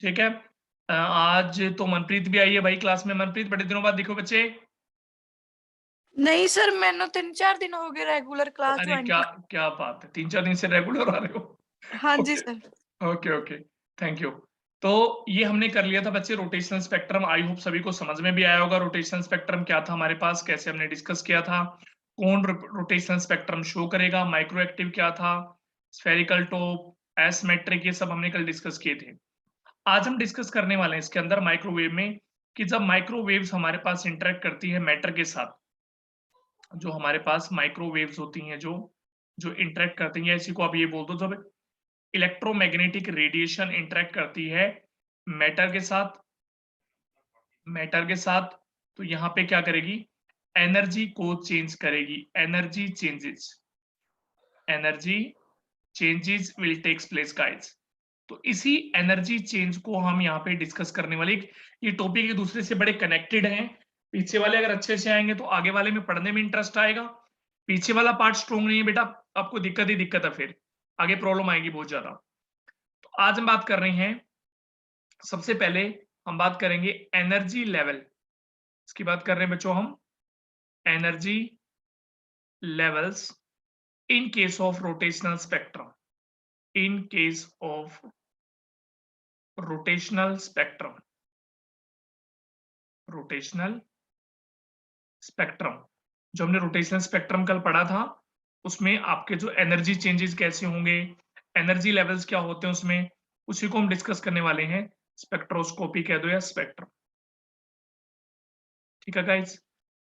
ठीक है। आज तो मनप्रीत भी आई है भाई क्लास में। मनप्रीत, बड़े दिनों बाद दिखो बच्चे। नहीं सर, मैंने 3-4 दिन हो गए रेगुलर क्लास अरे ज्वाइन क्या की। क्या बात है, 3-4 दिन से रेगुलर आ रहे हो। हाँ जी okay sir. Okay okay, thank you. तो ये हमने कर लिया था बच्चे रोटेशनल स्पेक्ट्रम। आई होप सभी को समझ में भी आया होगा रोटेशनल स्पेक्ट्रम क्या था हमारे पास, कैसे हमने डिस्कस किया था, कौन रोटेशनल स्पेक्ट्रम शो करेगा, माइक्रोएक्टिव क्या था, स्फेरिकल टोप, एसिमेट्रिक, ये सब हमने कल डिस्कस किए थे। आज हम डिस्कस करने वाले हैं इसके अंदर माइक्रोवेव में कि जब माइक्रोवेव्स हमारे पास इंटरेक्ट करती है मैटर के साथ, जो हमारे पास माइक्रोवेव्स होती हैं जो जो इंटरेक्ट करती हैं, इसी को आप ये बोल दो, जब इलेक्ट्रोमैग्नेटिक रेडिएशन इंटरेक्ट करती है मैटर के साथ, मैटर के साथ, तो यहाँ पे क्या करेगी, एनर्जी को चेंज करेगी। Energy changes, energy changes will takes place guys. तो इसी एनर्जी चेंज को हम यहाँ पे डिस्कस करने वाले। ये टॉपिक एक दूसरे से बड़े कनेक्टेड हैं। पीछे वाले अगर अच्छे से आएंगे तो आगे वाले में पढ़ने में इंटरेस्ट आएगा। पीछे वाला पार्ट स्ट्रोंग नहीं है बेटा, आपको दिक्कत ही दिक्कत है, फिर आगे प्रॉब्लम आएगी बहुत ज्यादा। तो आज हम बात कर रहे हैं, सबसे पहले हम बात करेंगे एनर्जी लेवल। इसकी बात कर रहे हैं बच्चों हम, energy levels in case of rotational spectrum. In case of rotational spectrum, rotational spectrum, जो हमने रोटेशनल स्पेक्ट्रम कल पढ़ा था, उसमें आपके जो एनर्जी चेंजेस कैसे होंगे, एनर्जी लेवल्स क्या होते हैं उसमें, उसी को हम डिस्कस करने वाले हैं। स्पेक्ट्रोस्कोपी कह दो या स्पेक्ट्रम। ठीक है गाइस।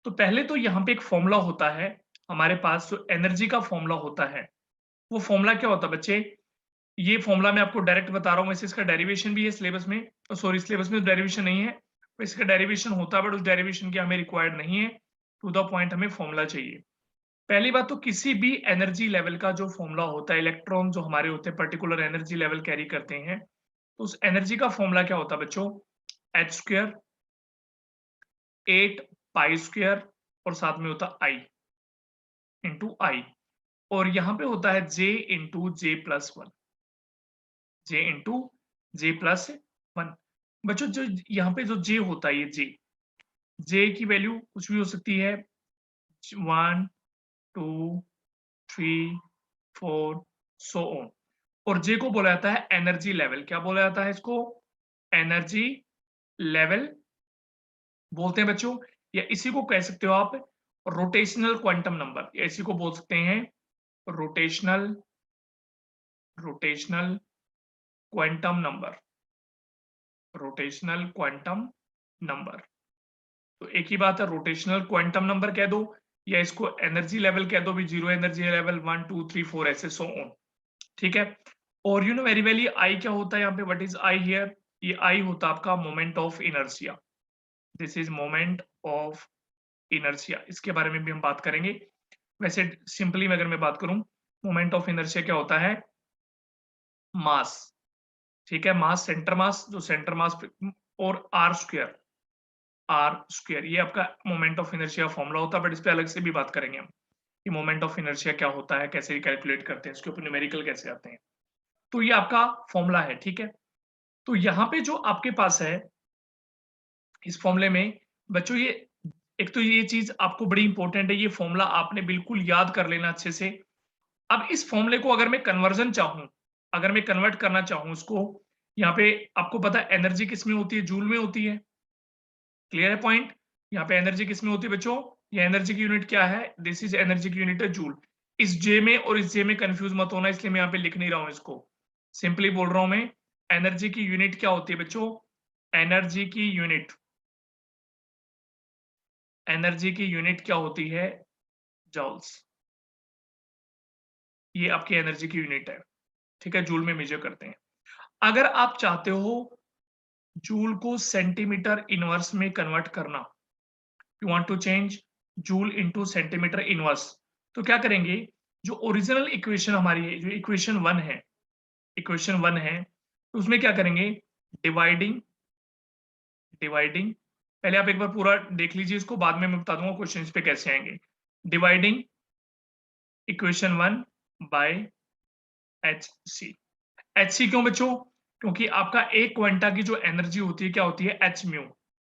तो पहले तो यहाँ पे एक फॉर्मूला होता है हमारे पास, जो एनर्जी का फॉर्मूला होता है, वो फॉर्मूला क्या होता है बच्चे, ये फॉर्मूला मैं आपको डायरेक्ट बता रहा हूँ, वैसे इसका डेरिवेशन भी है सिलेबस में, सॉरी सिलेबस में डेरिवेशन नहीं है, वैसे इसका डेरिवेशन होता है, बट उस डेरिवेशन की हमें रिक्वायर्ड नहीं है। टू द पॉइंट हमें फॉर्मूला चाहिए। पहली बात तो किसी भी एनर्जी लेवल का जो फॉर्मूला होता है, इलेक्ट्रॉन जो हमारे होते हैं पर्टिकुलर एनर्जी लेवल कैरी करते हैं, तो उस एनर्जी का फॉर्मूला क्या होता है बच्चों, एच स्क्वायर 8 पाई स्क्वायर और साथ में होता आई इंटू आई, और यहाँ पे होता है J into J plus one, J into J plus one. बच्चों जो यहाँ पे जो जे होता है, ये जे, जे की वैल्यू कुछ भी हो सकती है, 1 2 3 4 सो ऑन। और जे को बोला जाता है एनर्जी लेवल। क्या बोला जाता है इसको, एनर्जी लेवल बोलते हैं बच्चों, या इसी को कह सकते हो आप रोटेशनल क्वांटम नंबर, या इसी को बोल सकते हैं rotational rotational quantum number, rotational quantum number. तो एक ही बात है, रोटेशनल क्वांटम नंबर कह दो या इसको एनर्जी लेवल कह दो भी, जीरो एनर्जी लेवल 1 2 3 4 ऐसे सो ऑन। ठीक है। और यू नो वेरी वेल, ये आई क्या होता है यहाँ पे, व्हाट इज आई हियर, ये आई होता है आपका moment of inertia. This is moment of inertia, इसके बारे में भी हम बात करेंगे। वैसे सिंपली अगर मैं बात करूं, मोमेंट ऑफ इनर्शिया क्या होता है, मास। ठीक है, मास, सेंटर मास, जो सेंटर मास और आर स्क्वायर, आर स्क्वायर, ये आपका मोमेंट ऑफ इनर्शिया फॉर्मूला होता है, बट इस पे अलग से भी बात करेंगे हम कि मोमेंट ऑफ इनर्शिया क्या होता है, कैसे कैलकुलेट करते हैं, इसके ऊपर न्यूमेरिकल कैसे आते हैं। तो ये आपका फॉर्मूला है। ठीक है। तो यहाँ पे जो आपके पास है इस फॉर्मूले में बच्चों, ये एक तो ये चीज आपको बड़ी इंपॉर्टेंट है, ये फॉर्मूला आपने बिल्कुल याद कर लेना अच्छे से। अब इस फॉर्मूले को अगर मैं कन्वर्जन चाहूं, अगर मैं कन्वर्ट करना चाहूं इसको, यहाँ पे आपको पता है एनर्जी किस में होती है, जूल में होती है। क्लियर है पॉइंट, यहाँ पे एनर्जी किस में होती है बच्चों, ये एनर्जी की यूनिट क्या है, दिस इज एनर्जी की यूनिट है जूल। इस जे में और इस जे में कंफ्यूज मत होना, इसलिए मैं यहाँ पे लिख नहीं रहा हूं इसको, सिंपली बोल रहा हूं मैं, एनर्जी की यूनिट क्या होती है बच्चों, एनर्जी की यूनिट, एनर्जी की यूनिट क्या होती है, जॉल्स। ये आपकी एनर्जी की यूनिट है। ठीक है, जूल में मेजर करते हैं। अगर आप चाहते हो जूल को सेंटीमीटर इनवर्स में कन्वर्ट करना, you want to change joule into centimetre inverse, तो क्या करेंगे, जो ओरिजिनल इक्वेशन हमारी है, जो इक्वेशन 1 है, इक्वेशन 1 है, तो उसमें क्या करेंगे, डिवाइडिंग, डिवाइडिंग, पहले आप एक बार पूरा देख लीजिए इसको, बाद में मैं बता दूंगा क्वेश्चन पे कैसे आएंगे। Dividing equation 1 by H C. H C क्यों बच्चों, क्योंकि आपका एक क्वांटा की जो एनर्जी होती है क्या होती है, H mu.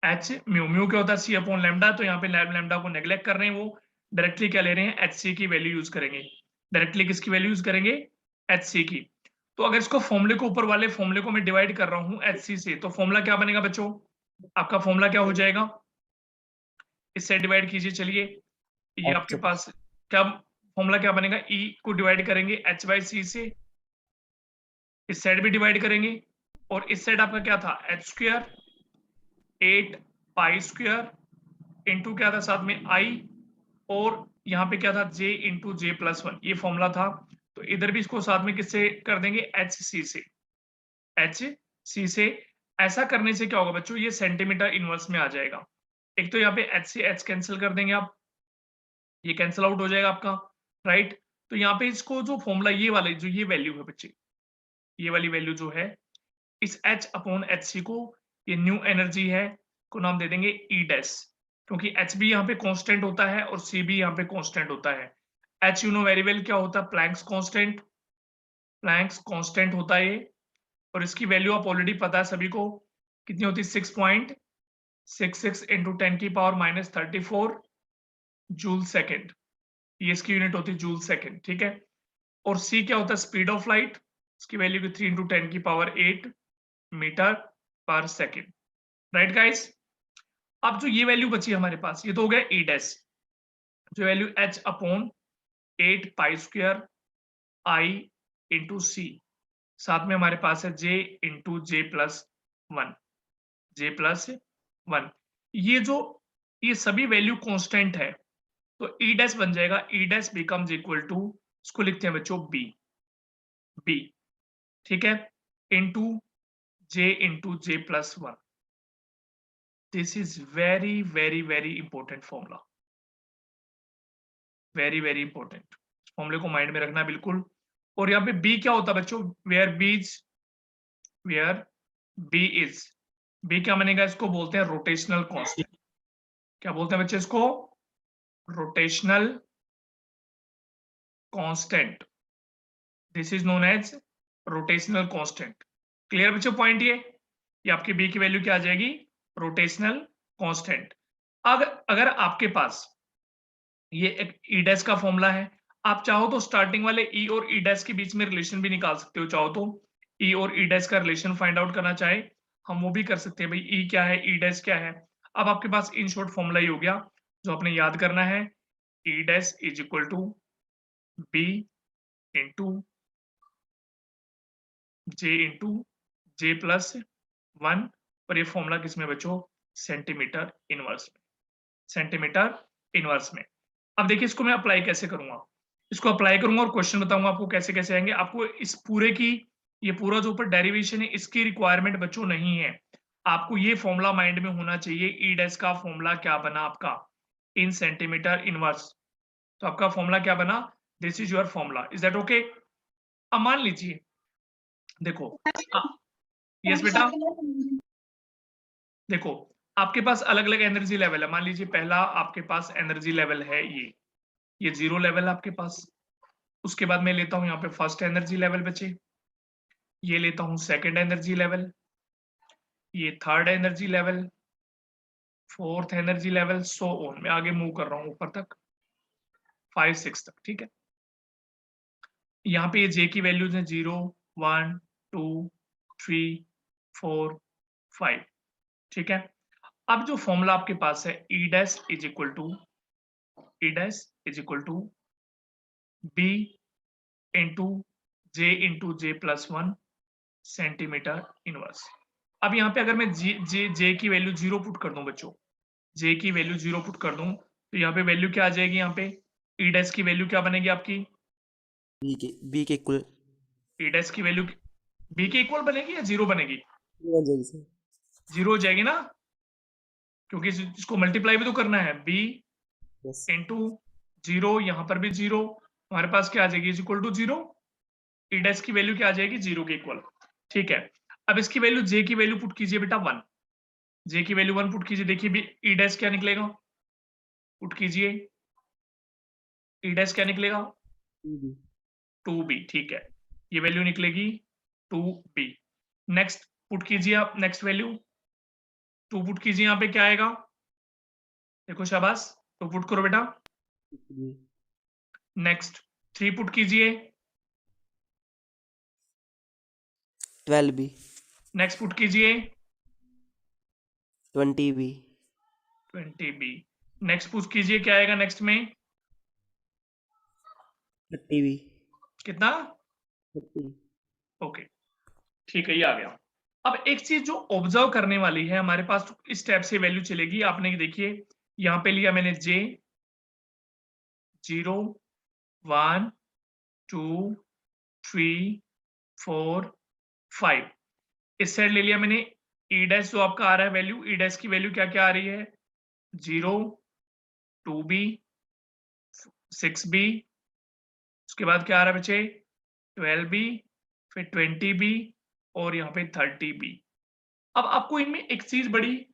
H mu, mu क्या होता है, सी अपॉन लैम्डा। तो यहाँ पे लैम्डा को नेग्लेक्ट कर रहे हैं, वो डायरेक्टली क्या ले रहे हैं, एच सी की वैल्यू यूज करेंगे। डायरेक्टली किसकी वैल्यू यूज करेंगे, एच सी की। तो अगर इसको फॉर्मूले को, ऊपर वाले फॉर्मूले को मैं डिवाइड कर रहा हूँ एच सी से, तो फॉर्मूला क्या बनेगा बच्चों, आपका फॉर्मूला क्या हो जाएगा, इससे डिवाइड कीजिए। चलिए ये आपके पास क्या फॉर्मूला क्या बनेगा, ई को डिवाइड करेंगे एच बाई सी से, इस साइड भी डिवाइड करेंगे, और इस साइड आपका क्या था, H square 8 pi square into क्या था साथ में आई, और यहाँ पे क्या था j इंटू जे प्लस 1, ये फॉर्मूला था। तो इधर भी इसको साथ में किससे कर देंगे, एच सी से, एच सी से। ऐसा करने से क्या होगा बच्चों, ये सेंटीमीटर इनवर्स में आ जाएगा। एक तो यहाँ पे एच से एच कैंसिल कर देंगे आप, ये कैंसिल आउट हो जाएगा आपका, राइट। तो यहाँ पे इसको जो फॉर्मूला, ये वाले जो ये वैल्यू है बच्चे, ये वाली वैल्यू जो है, इस H अपॉन एच सी को, ये न्यू एनर्जी है, को नाम दे देंगे ई डैश, क्योंकि H भी यहाँ पे कांस्टेंट होता है और C भी यहाँ पे कांस्टेंट होता है। H you know very well क्या होता है, प्लैंक्स कांस्टेंट, प्लैंक्स कांस्टेंट होता है ये, और इसकी वैल्यू आप ऑलरेडी पता है सभी को, कितनी होती है, 6.66 इंटू 10 की पावर माइनस 34 जूल सेकेंड, ये इसकी यूनिट होती है जूल सेकेंड, ठीक है। और C क्या होता है, स्पीड ऑफ लाइट, इसकी वैल्यू की 3 इंटू 10 की पावर 8 मीटर पर सेकेंड, राइट गाइस। अब जो ये वैल्यू बची हमारे पास, ये तो हो गया ई डैश, जो value h upon 8 pi square I into C, साथ में हमारे पास है j into J plus 1, J plus 1, ये जो, ये सभी वैल्यू कांस्टेंट है, तो ई डैश बन जाएगा, E dash becomes equal to, इसको लिखते हैं बच्चों बी, बी, ठीक है, into J plus 1। This is very very very important formula, very very important, फॉर्मूले को माइंड में रखना बिल्कुल। और यहाँ पे बी क्या होता है बच्चों, वेयर बी इज, बी क्या बनेगा, इसको बोलते हैं रोटेशनल कांस्टेंट। क्या बोलते हैं बच्चे इसको, rotational constant, this is known as rotational constant. Clear बच्चों पॉइंट, ये आपकी बी की वैल्यू क्या आ जाएगी, रोटेशनल कांस्टेंट। अगर आपके पास ये एक ई डैश का फॉर्मूला है, आप चाहो तो स्टार्टिंग वाले ई और ई डैश के बीच में रिलेशन भी निकाल सकते हो, चाहो तो ई और ई डैश का रिलेशन फाइंड आउट करना चाहे हम वो भी कर सकते हैं, भाई ई क्या है, ई डैश क्या है। अब आपके पास इन शॉर्ट फॉर्मूला ही हो गया जो आपने याद करना है, E dash is equal to B into J plus 1, और ये फॉर्मूला किसमें बच्चों, सेंटीमीटर इनवर्स में, सेंटीमीटर इनवर्स में। अब देखिए इसको मैं अप्लाई कैसे करूंगा, इसको अप्लाई करूंगा और क्वेश्चन बताऊंगा आपको कैसे कैसे आएंगे। आपको इस पूरे की, ये पूरा जो ऊपर डेरिवेशन है इसकी रिक्वायरमेंट बच्चों नहीं है, आपको ये फॉर्मूला माइंड में होना चाहिए, ई डैश का फॉर्मूला क्या बना आपका, इन सेंटीमीटर इनवर्स। तो आपका फॉर्मूला क्या बना, this is your formula, is that okay. अब मान लीजिए, देखो, यस बेटा, देखो आपके पास अलग अलग एनर्जी लेवल है। मान लीजिए पहला आपके पास एनर्जी लेवल है ये 0 लेवल है आपके पास। उसके बाद मैं लेता हूं यहाँ पे फर्स्ट एनर्जी लेवल बचे, ये लेता हूं सेकंड एनर्जी लेवल, ये third energy level, fourth energy level, so on, मैं आगे मूव कर रहा हूं ऊपर तक 5 6 तक, ठीक है। यहाँ पे ये जे की वैल्यूज है 0 1 2 3 4 5, ठीक है। अब जो फॉर्मूला आपके पास है, E dash is equal to B into J plus 1 centimetre inverse. अब यहाँ पे अगर मैं जे की वैल्यू 0 पुट कर दूं बच्चों, जे की वैल्यू 0 पुट कर दूं, तो यहाँ पे वैल्यू क्या आ जाएगी, यहाँ पे ई डैश की वैल्यू क्या बनेगी आपकी, बी के इक्वल ई डैश की वैल्यू बी के इक्वल बनेगी या 0 बनेगी, बन जाएगी सर। 0 हो जाएगी ना, क्योंकि इसको मल्टीप्लाई भी तो करना है, बी यस इंटू 0, यहाँ पर भी 0, हमारे पास क्या आ जाएगी, is equal to 0, E dash की वैल्यू क्या आ जाएगी, 0 के इक्वल, ठीक है। अब इसकी वैल्यू जे की वैल्यू पुट कीजिए बेटा 1, जे की वैल्यू 1 पुट कीजिए, देखिए ई डैश क्या निकलेगा, पुट कीजिए, ई डैश क्या निकलेगा, 2b, ठीक है, ये वैल्यू निकलेगी 2b। नेक्स्ट पुट कीजिए आप, नेक्स्ट वैल्यू 2 पुट कीजिए, यहाँ पे क्या आएगा, देखो शाबाश, 2 पुट करो बेटा। बी नेक्स्ट 3 पुट कीजिए, 12 बी नेक्स्ट पुट कीजिए 20 बी 20 बी, नेक्स्ट पुट कीजिए, क्या आएगा नेक्स्ट में, 30 बी कितना, 30 ओके ठीक है, ये आ गया। अब एक चीज जो ऑब्जर्व करने वाली है हमारे पास, तो इस टाइप से वैल्यू चलेगी। आपने देखिए यहाँ पे लिया मैंने J 0 1 2 3 4 5, इस साइड ले लिया मैंने E डैश, जो आपका आ रहा है वैल्यू, E डैश की वैल्यू क्या क्या आ रही है, 0 2B 6B, उसके बाद क्या आ रहा है बच्चे 12B, फिर 20B और यहाँ पे 30B। अब आपको इनमें एक चीज बड़ी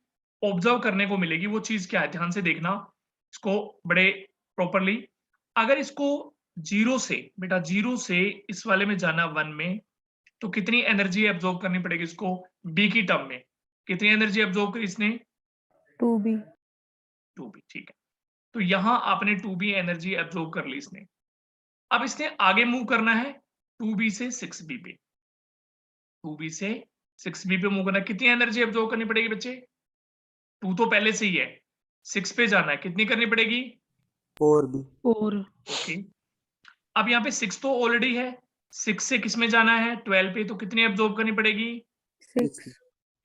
ऑब्जर्व करने को मिलेगी, वो चीज क्या है, ध्यान से देखना इसको बड़े प्रॉपरली। अगर इसको जीरो से बेटा, जीरो से इस वाले में जाना 1 में, तो कितनी एनर्जी एब्जॉर्ब करनी पड़ेगी इसको, बी की टर्म में कितनी एनर्जी एब्जॉर्ब करी इसने, 2B 2B, ठीक है। तो यहां आपने 2B एनर्जी एब्जॉर्ब कर ली इसने। अब इसने आगे मूव करना है 2B से 6B पे, 2B से 6B पे मूव करना है, कितनी एनर्जी एब्जॉर्ब करनी पड़ेगी बच्चे, 2 तो पहले से ही है, 6 पे जाना है, कितनी करनी पड़ेगी, 4 बी 4 ओके। अब यहाँ पे 6 तो ऑलरेडी है, 6 से किस में जाना है 12 पे, तो कितनी एब्जॉर्ब करनी पड़ेगी, 6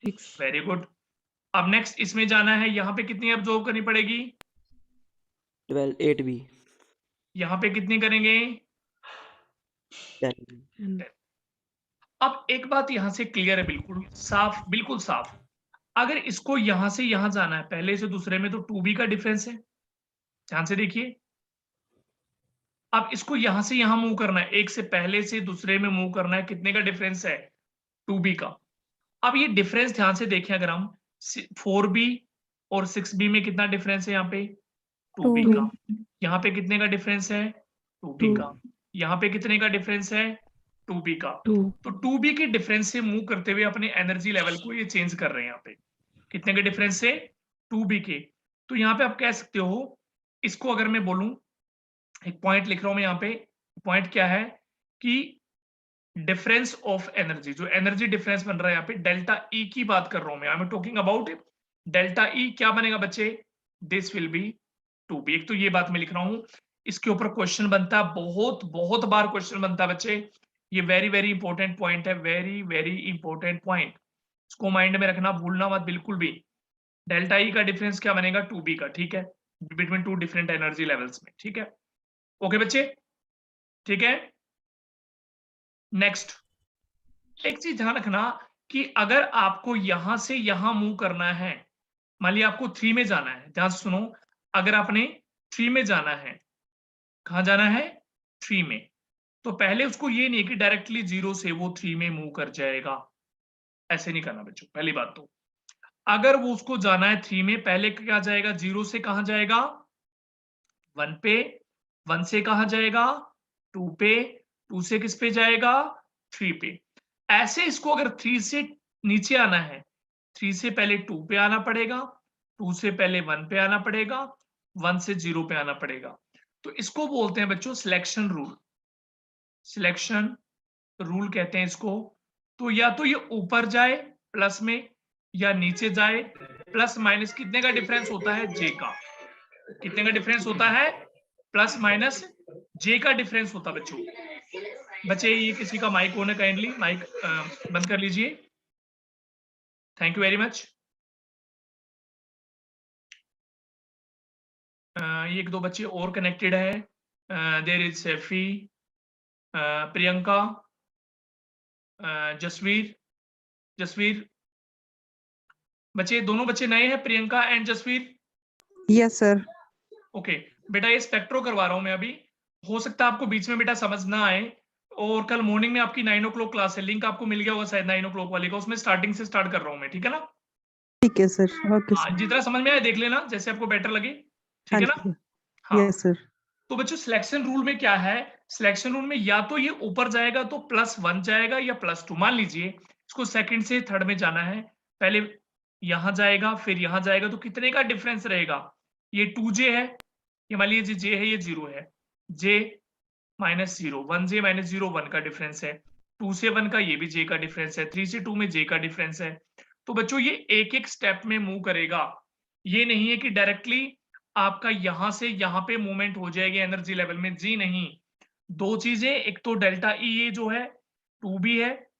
6 वेरी गुड। अब नेक्स्ट इसमें जाना है, यहाँ पे कितनी एब्जॉर्ब करनी पड़ेगी, 12 8 बी यहाँ पे कितनी करेंगे, 10 बी अब एक बात यहां से क्लियर है, बिल्कुल साफ, बिल्कुल साफ। अगर इसको यहां से यहां जाना है पहले से दूसरे में, तो 2B का डिफरेंस है, ध्यान से देखिए। अब इसको यहां से यहां मूव करना है, एक से पहले से दूसरे में मूव करना है, कितने का डिफरेंस है, 2B का। अब ये डिफरेंस ध्यान से देखें, अगर हम 4B और 6B में कितना डिफरेंस है, यहाँ पे 2B का, यहाँ पे कितने का डिफरेंस है, 2B का, यहाँ पे कितने का डिफरेंस है, 2B का। 2 तो 2B के डिफरेंस से मूव करते हुए अपने एनर्जी लेवल को ये चेंज कर रहे हैं, यहाँ पे कितने के डिफरेंस से, 2B के। तो यहाँ पे आप कह सकते हो, इसको अगर मैं बोलूं, एक पॉइंट लिख रहा हूं मैं यहाँ पे, पॉइंट क्या है कि डिफरेंस ऑफ एनर्जी, जो एनर्जी डिफरेंस बन रहा है यहाँ पे, डेल्टा ई की बात कर रहा हूं मैं, I am talking about delta E, क्या बनेगा बच्चे, दिस विल बी 2B। एक तो ये बात मैं लिख रहा हूं, इसके ऊपर क्वेश्चन बनता है, बहुत बहुत बार क्वेश्चन बनता है बच्चे, ये वेरी वेरी इंपॉर्टेंट पॉइंट है, वेरी वेरी इंपॉर्टेंट पॉइंट, इसको माइंड में रखना, भूलना मत बिल्कुल भी। डेल्टा ई का डिफरेंस क्या बनेगा, 2B का, ठीक है, between two different energy levels में, ठीक है, ओके बच्चे, ठीक है। नेक्स्ट एक चीज ध्यान रखना कि अगर आपको यहां से यहां मूव करना है, मान लिया आपको 3 में जाना है, ध्यान से सुनो, अगर आपने 3 में जाना है, कहां जाना है 3 में, तो पहले उसको ये नहीं है कि डायरेक्टली 0 से वो 3 में मूव कर जाएगा, ऐसे नहीं करना बच्चों। पहली बात तो अगर वो उसको जाना है 3 में, पहले क्या जाएगा, 0 से कहां जाएगा 1 पे, 1 से कहां जाएगा 2 पे, 2 से किस पे जाएगा 3 पे। ऐसे इसको अगर 3 से नीचे आना है, 3 से पहले 2 पे आना पड़ेगा, 2 से पहले 1 पे आना पड़ेगा, 1 से 0 पे आना पड़ेगा। तो इसको बोलते हैं बच्चों सिलेक्शन रूल, सिलेक्शन रूल कहते हैं इसको। तो या तो ये ऊपर जाए प्लस में, या नीचे जाए, प्लस माइनस कितने का डिफरेंस होता है, J का, कितने का डिफरेंस होता है, प्लस माइनस J का डिफरेंस होता है बच्चों। बच्चे ये किसी का माइक ऑन है, काइंडली माइक बंद कर लीजिए, थैंक यू वेरी मच। ये एक दो बच्चे और कनेक्टेड है, देयर इज सैफी, प्रियंका, जसवीर, जसवीर, बच्चे दोनों बच्चे नए हैं, Priyanka and Jasveer, yes sir. Okay बेटा, ये स्पेक्ट्रो करवा रहा हूं मैं अभी, हो सकता है आपको बीच में बेटा समझ ना आए, और कल मॉर्निंग में आपकी 9 o'clock क्लास है, लिंक आपको मिल गया होगा शायद 9 o'clock वाले का, उसमें स्टार्टिंग से स्टार्ट कर रहा हूं मैं, ठीक है ना। ठीक है सर, ओके हाँ, सर। जितना समझ में आया देख लेना, जैसे आपको बेटर लगे, ठीक है ना। हाँ, यस सर। तो बच्चों सिलेक्शन रूल में क्या है, सिलेक्शन रूल में या तो ये ऊपर जाएगा तो +1 जाएगा, या +2। मान लीजिए इसको सेकंड से थर्ड में जाना है, पहले यहां जाएगा फिर यहां जाएगा, तो कितने का डिफरेंस रहेगा? ये 2j है, ये मान लीजिए j है, ये 0 है, j माइनस 0, 1j माइनस 0 1 का डिफरेंस है, 2 से 1 का ये भी j का डिफरेंस है, 3 से 2 में j का डिफरेंस है। तो बच्चों ये एक एक स्टेप में मूव करेगा, ये नहीं है कि डायरेक्टली आपका यहां से यहां पे मूवमेंट हो जाएगी एनर्जी लेवल में, जी नहीं। दो चीजें, एक तो डेल्टा ई ये जो है 2b है,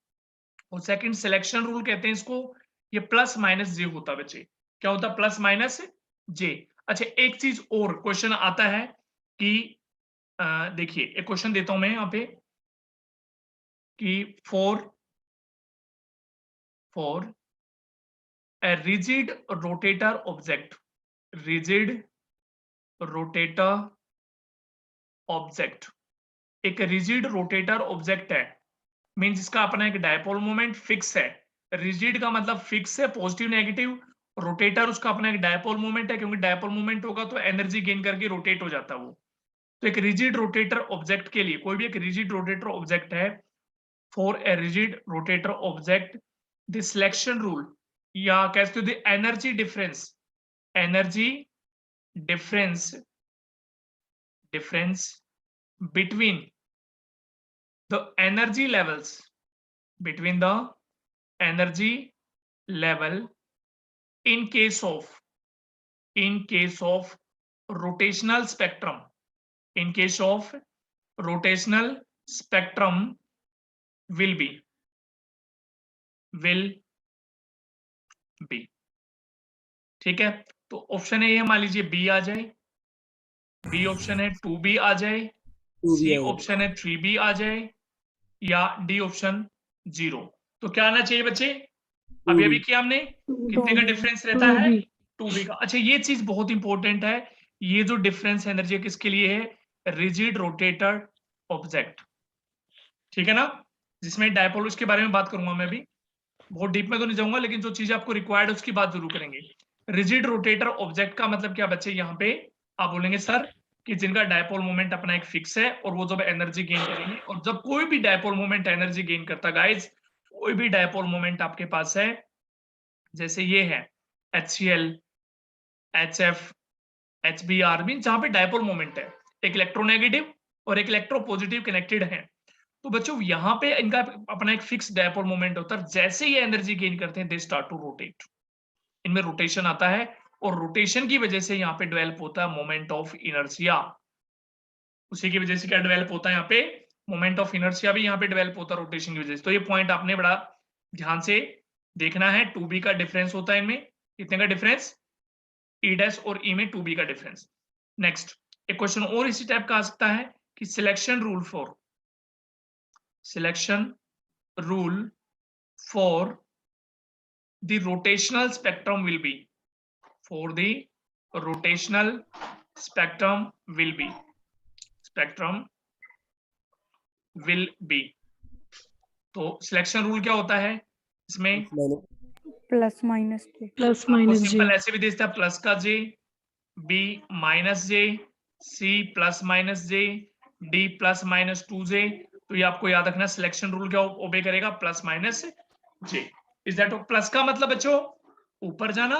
और सेकंड सिलेक्शन रूल कहते हैं इसको, ये प्लस माइनस जे होता है बच्चे। क्या होता है? प्लस माइनस जे। अच्छा एक चीज और क्वेश्चन आता है कि देखिए एक क्वेश्चन देता हूं मैं यहाँ पे कि for a rigid rotator object, rigid rotator object, एक रिजिड रोटेटर ऑब्जेक्ट है, मींस इसका अपना एक डायपोल मोमेंट फिक्स है। रिजिड का मतलब फिक्स है, पॉजिटिव नेगेटिव। रोटेटर उसका अपना एक डायपोल मोमेंट है, क्योंकि डायपोल मोमेंट होगा तो एनर्जी गेन करके रोटेट हो जाता है वो। तो एक रिजिड रोटेटर ऑब्जेक्ट के लिए, कोई भी एक रिजिड रोटेटर ऑब्जेक्ट है, for a rigid rotator object the selection rule, या कह सकते हो the energy difference, energy difference between the energy levels, between the energy level in case of rotational spectrum, in case of rotational spectrum will be ठीक है। तो option है ये, मान लीजिए बी आ जाए, बी ऑप्शन है 2b आ जाए, 2b सी आ जाए। ऑप्शन है 3b आ जाए, या डी ऑप्शन 0। तो क्या आना चाहिए बच्चे? अभी अभी किया हमने, कितने का डिफरेंस रहता है? 2b का। अच्छा ये चीज बहुत इंपॉर्टेंट है, ये जो डिफरेंस एनर्जी किसके लिए है? रिजिड रोटेटर ऑब्जेक्ट, ठीक है ना, जिसमें डायपोल, उसके बारे में बात करूंगा मैं भी, बहुत डीप में तो नहीं जाऊंगा, लेकिन जो चीजें आपको रिक्वायर्ड है उसकी बात जरूर करेंगे। रिजिड रोटेटर ऑब्जेक्ट का मतलब क्या बच्चे? यहाँ पे आप बोलेंगे सर कि जिनका डायपोल मोमेंट अपना एक फिक्स है, और वो जब एनर्जी गेन करेंगे, और जब कोई भी डायपोल मोमेंट एनर्जी गेन करता गाइज, कोई भी डायपोल मोमेंट आपके पास है, जैसे ये है HCl, HF, HBr, मीन जहां पे डायपोल मोमेंट है, एक इलेक्ट्रोनेगेटिव और एक इलेक्ट्रोपॉजिटिव कनेक्टेड है, तो बच्चों यहाँ पे इनका अपना एक फिक्स डायपोल मोमेंट होता है। जैसे ये एनर्जी गेन करते हैं दे स्टार्ट टू रोटेट, इनमें रोटेशन आता है, और रोटेशन की वजह से यहाँ पे डेवलप होता है मोमेंट ऑफ इनर्शिया। उसी की वजह से क्या डेवलप होता है यहाँ पे? मोमेंट ऑफ इनर्शिया भी यहाँ पे डेवलप होता है रोटेशन की वजह से। तो ये पॉइंट आपने बड़ा ध्यान से देखना है। 2b का डिफरेंस होता है इनमें, कितने का डिफरेंस? ई डैश और ई में 2b का डिफरेंस। नेक्स्ट एक क्वेश्चन और इसी टाइप का आ सकता है कि selection rule for the rotational spectrum will be, for the rotational spectrum will be, तो सिलेक्शन रूल क्या होता है इसमें? प्लस माइनस के सिंपल ऐसे भी दे सकता है, प्लस का j, b minus j, c plus minus j, d plus minus 2j। तो ये आपको याद रखना, सिलेक्शन रूल क्या ओबे करेगा? Plus minus j। Is that? Plus का मतलब बच्चों ऊपर जाना,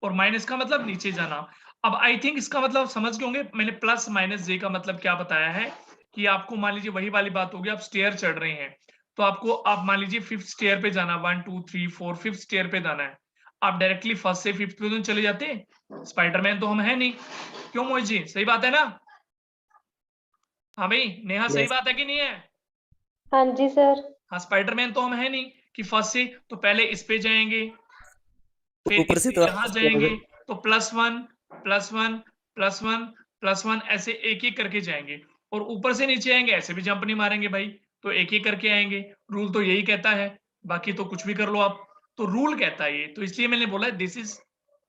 और माइनस का मतलब नीचे जाना। अब आई थिंक इसका मतलब समझ गए होंगे, मैंने प्लस माइनस जे का मतलब क्या बताया है, कि आपको मान लीजिए वही वाली बात होगी, आप स्टेयर चढ़ रहे हैं, तो आपको आप मान लीजिए 5th स्टेयर पे जाना, 1 2 3 4 5th स्टेयर पे जाना है, आप डायरेक्टली फर्स्ट से 5th पे तो चले जाते? स्पाइडरमैन तो हम है नहीं, क्यों मोहित जी? सही बात है ना? हाँ भाई नेहा, सही बात है कि नहीं है? हाँ जी सर। हाँ स्पाइडरमैन तो हम है नहीं कि फर्स्ट से, तो पहले इस पे जाएंगे, फिर ऊपर से इससे तो यहाँ जाएंगे, तो +1 +1 +1 +1 ऐसे एक एक करके जाएंगे, और ऊपर से नीचे आएंगे, ऐसे भी जंप नहीं मारेंगे भाई, तो एक एक करके आएंगे। रूल तो यही कहता है, बाकी तो कुछ भी कर लो आप, तो रूल कहता है ये, तो इसलिए मैंने बोला this is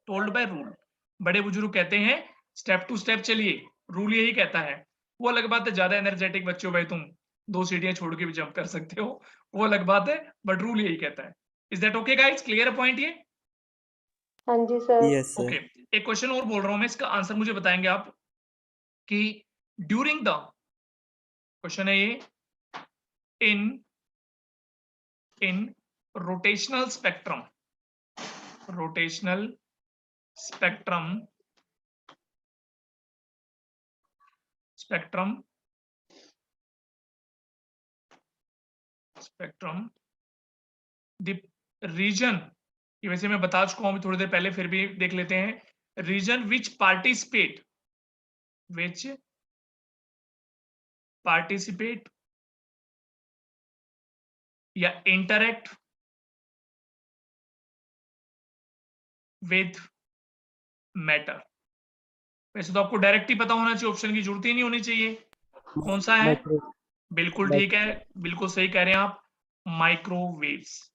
told by rule. बड़े बुजुर्ग कहते हैं स्टेप टू स्टेप चलिए, रूल यही कहता है। वो अलग बात है ज्यादा एनर्जेटिक बच्चे हो भाई तुम, 2 सीढ़ियां छोड़ के भी जंप कर सकते हो, वो अलग बात है, बट रूल यही कहता है। Is that okay guys? Clear point ये? हाँ जी सर। यस ओके एक क्वेश्चन और बोल रहा हूं मैं, इसका आंसर मुझे बताएंगे आप कि ड्यूरिंग द, क्वेश्चन है ये, in rotational spectrum, rotational spectrum, spectrum, spectrum, the reason, ये वैसे मैं बता चुका हूं थोड़ी देर पहले, फिर भी देख लेते हैं. रीजन विच पार्टिसिपेट या इंटरेक्ट विथ मैटर. वैसे तो आपको डायरेक्ट ही पता होना चाहिए, ऑप्शन की जरूरत ही नहीं होनी चाहिए. कौन सा है? माइक्रो बिल्कुल ठीक है, बिल्कुल सही कह रहे हैं आप, माइक्रोवेव्स.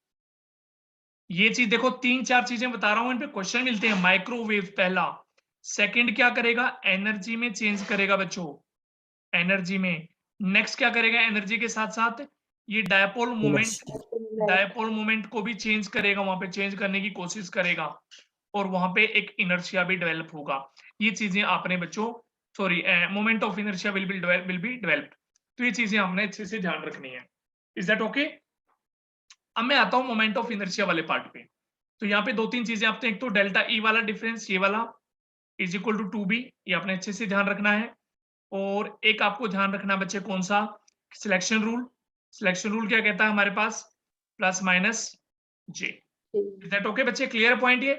ये चीज देखो, 3-4 चीजें बता रहा हूं, इन पे क्वेश्चन मिलते हैं. माइक्रोवेव पहला. सेकंड क्या करेगा? एनर्जी में चेंज करेगा बच्चों, एनर्जी में. नेक्स्ट क्या करेगा? एनर्जी के साथ साथ ये डायपोल मोमेंट को भी चेंज करेगा, वहां पे चेंज करने की कोशिश करेगा, और वहां पे एक इनर्शिया भी डेवलप होगा. ये चीजें आपने बच्चों, sorry, moment of inertia will be developed. तो ये चीजें हमने अच्छे से ध्यान रखनी है. Is that okay? अब मैं आता हूं मोमेंट ऑफ इनर्शिया वाले पार्ट पे. तो यहाँ पे 2-3 चीजें आपने, एक तो डेल्टा ई वाला डिफरेंस, ये वाला इज इक्वल टू 2b, ये आपने अच्छे से ध्यान रखना है. और एक आपको ध्यान रखना बच्चे, कौन सा? Selection rule. सिलेक्शन रूल क्या कहता है हमारे पास? Plus minus J. Is that okay बच्चे? क्लियर पॉइंट ये?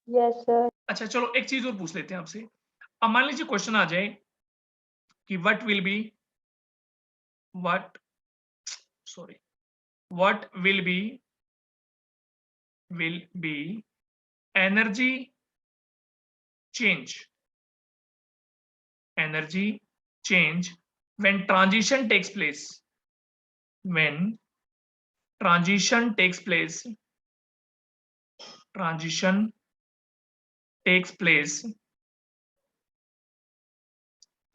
Yes sir. अच्छा चलो एक चीज और पूछ लेते हैं आपसे. अब मान लीजिए क्वेश्चन आ जाए कि what will B energy change when transition takes place,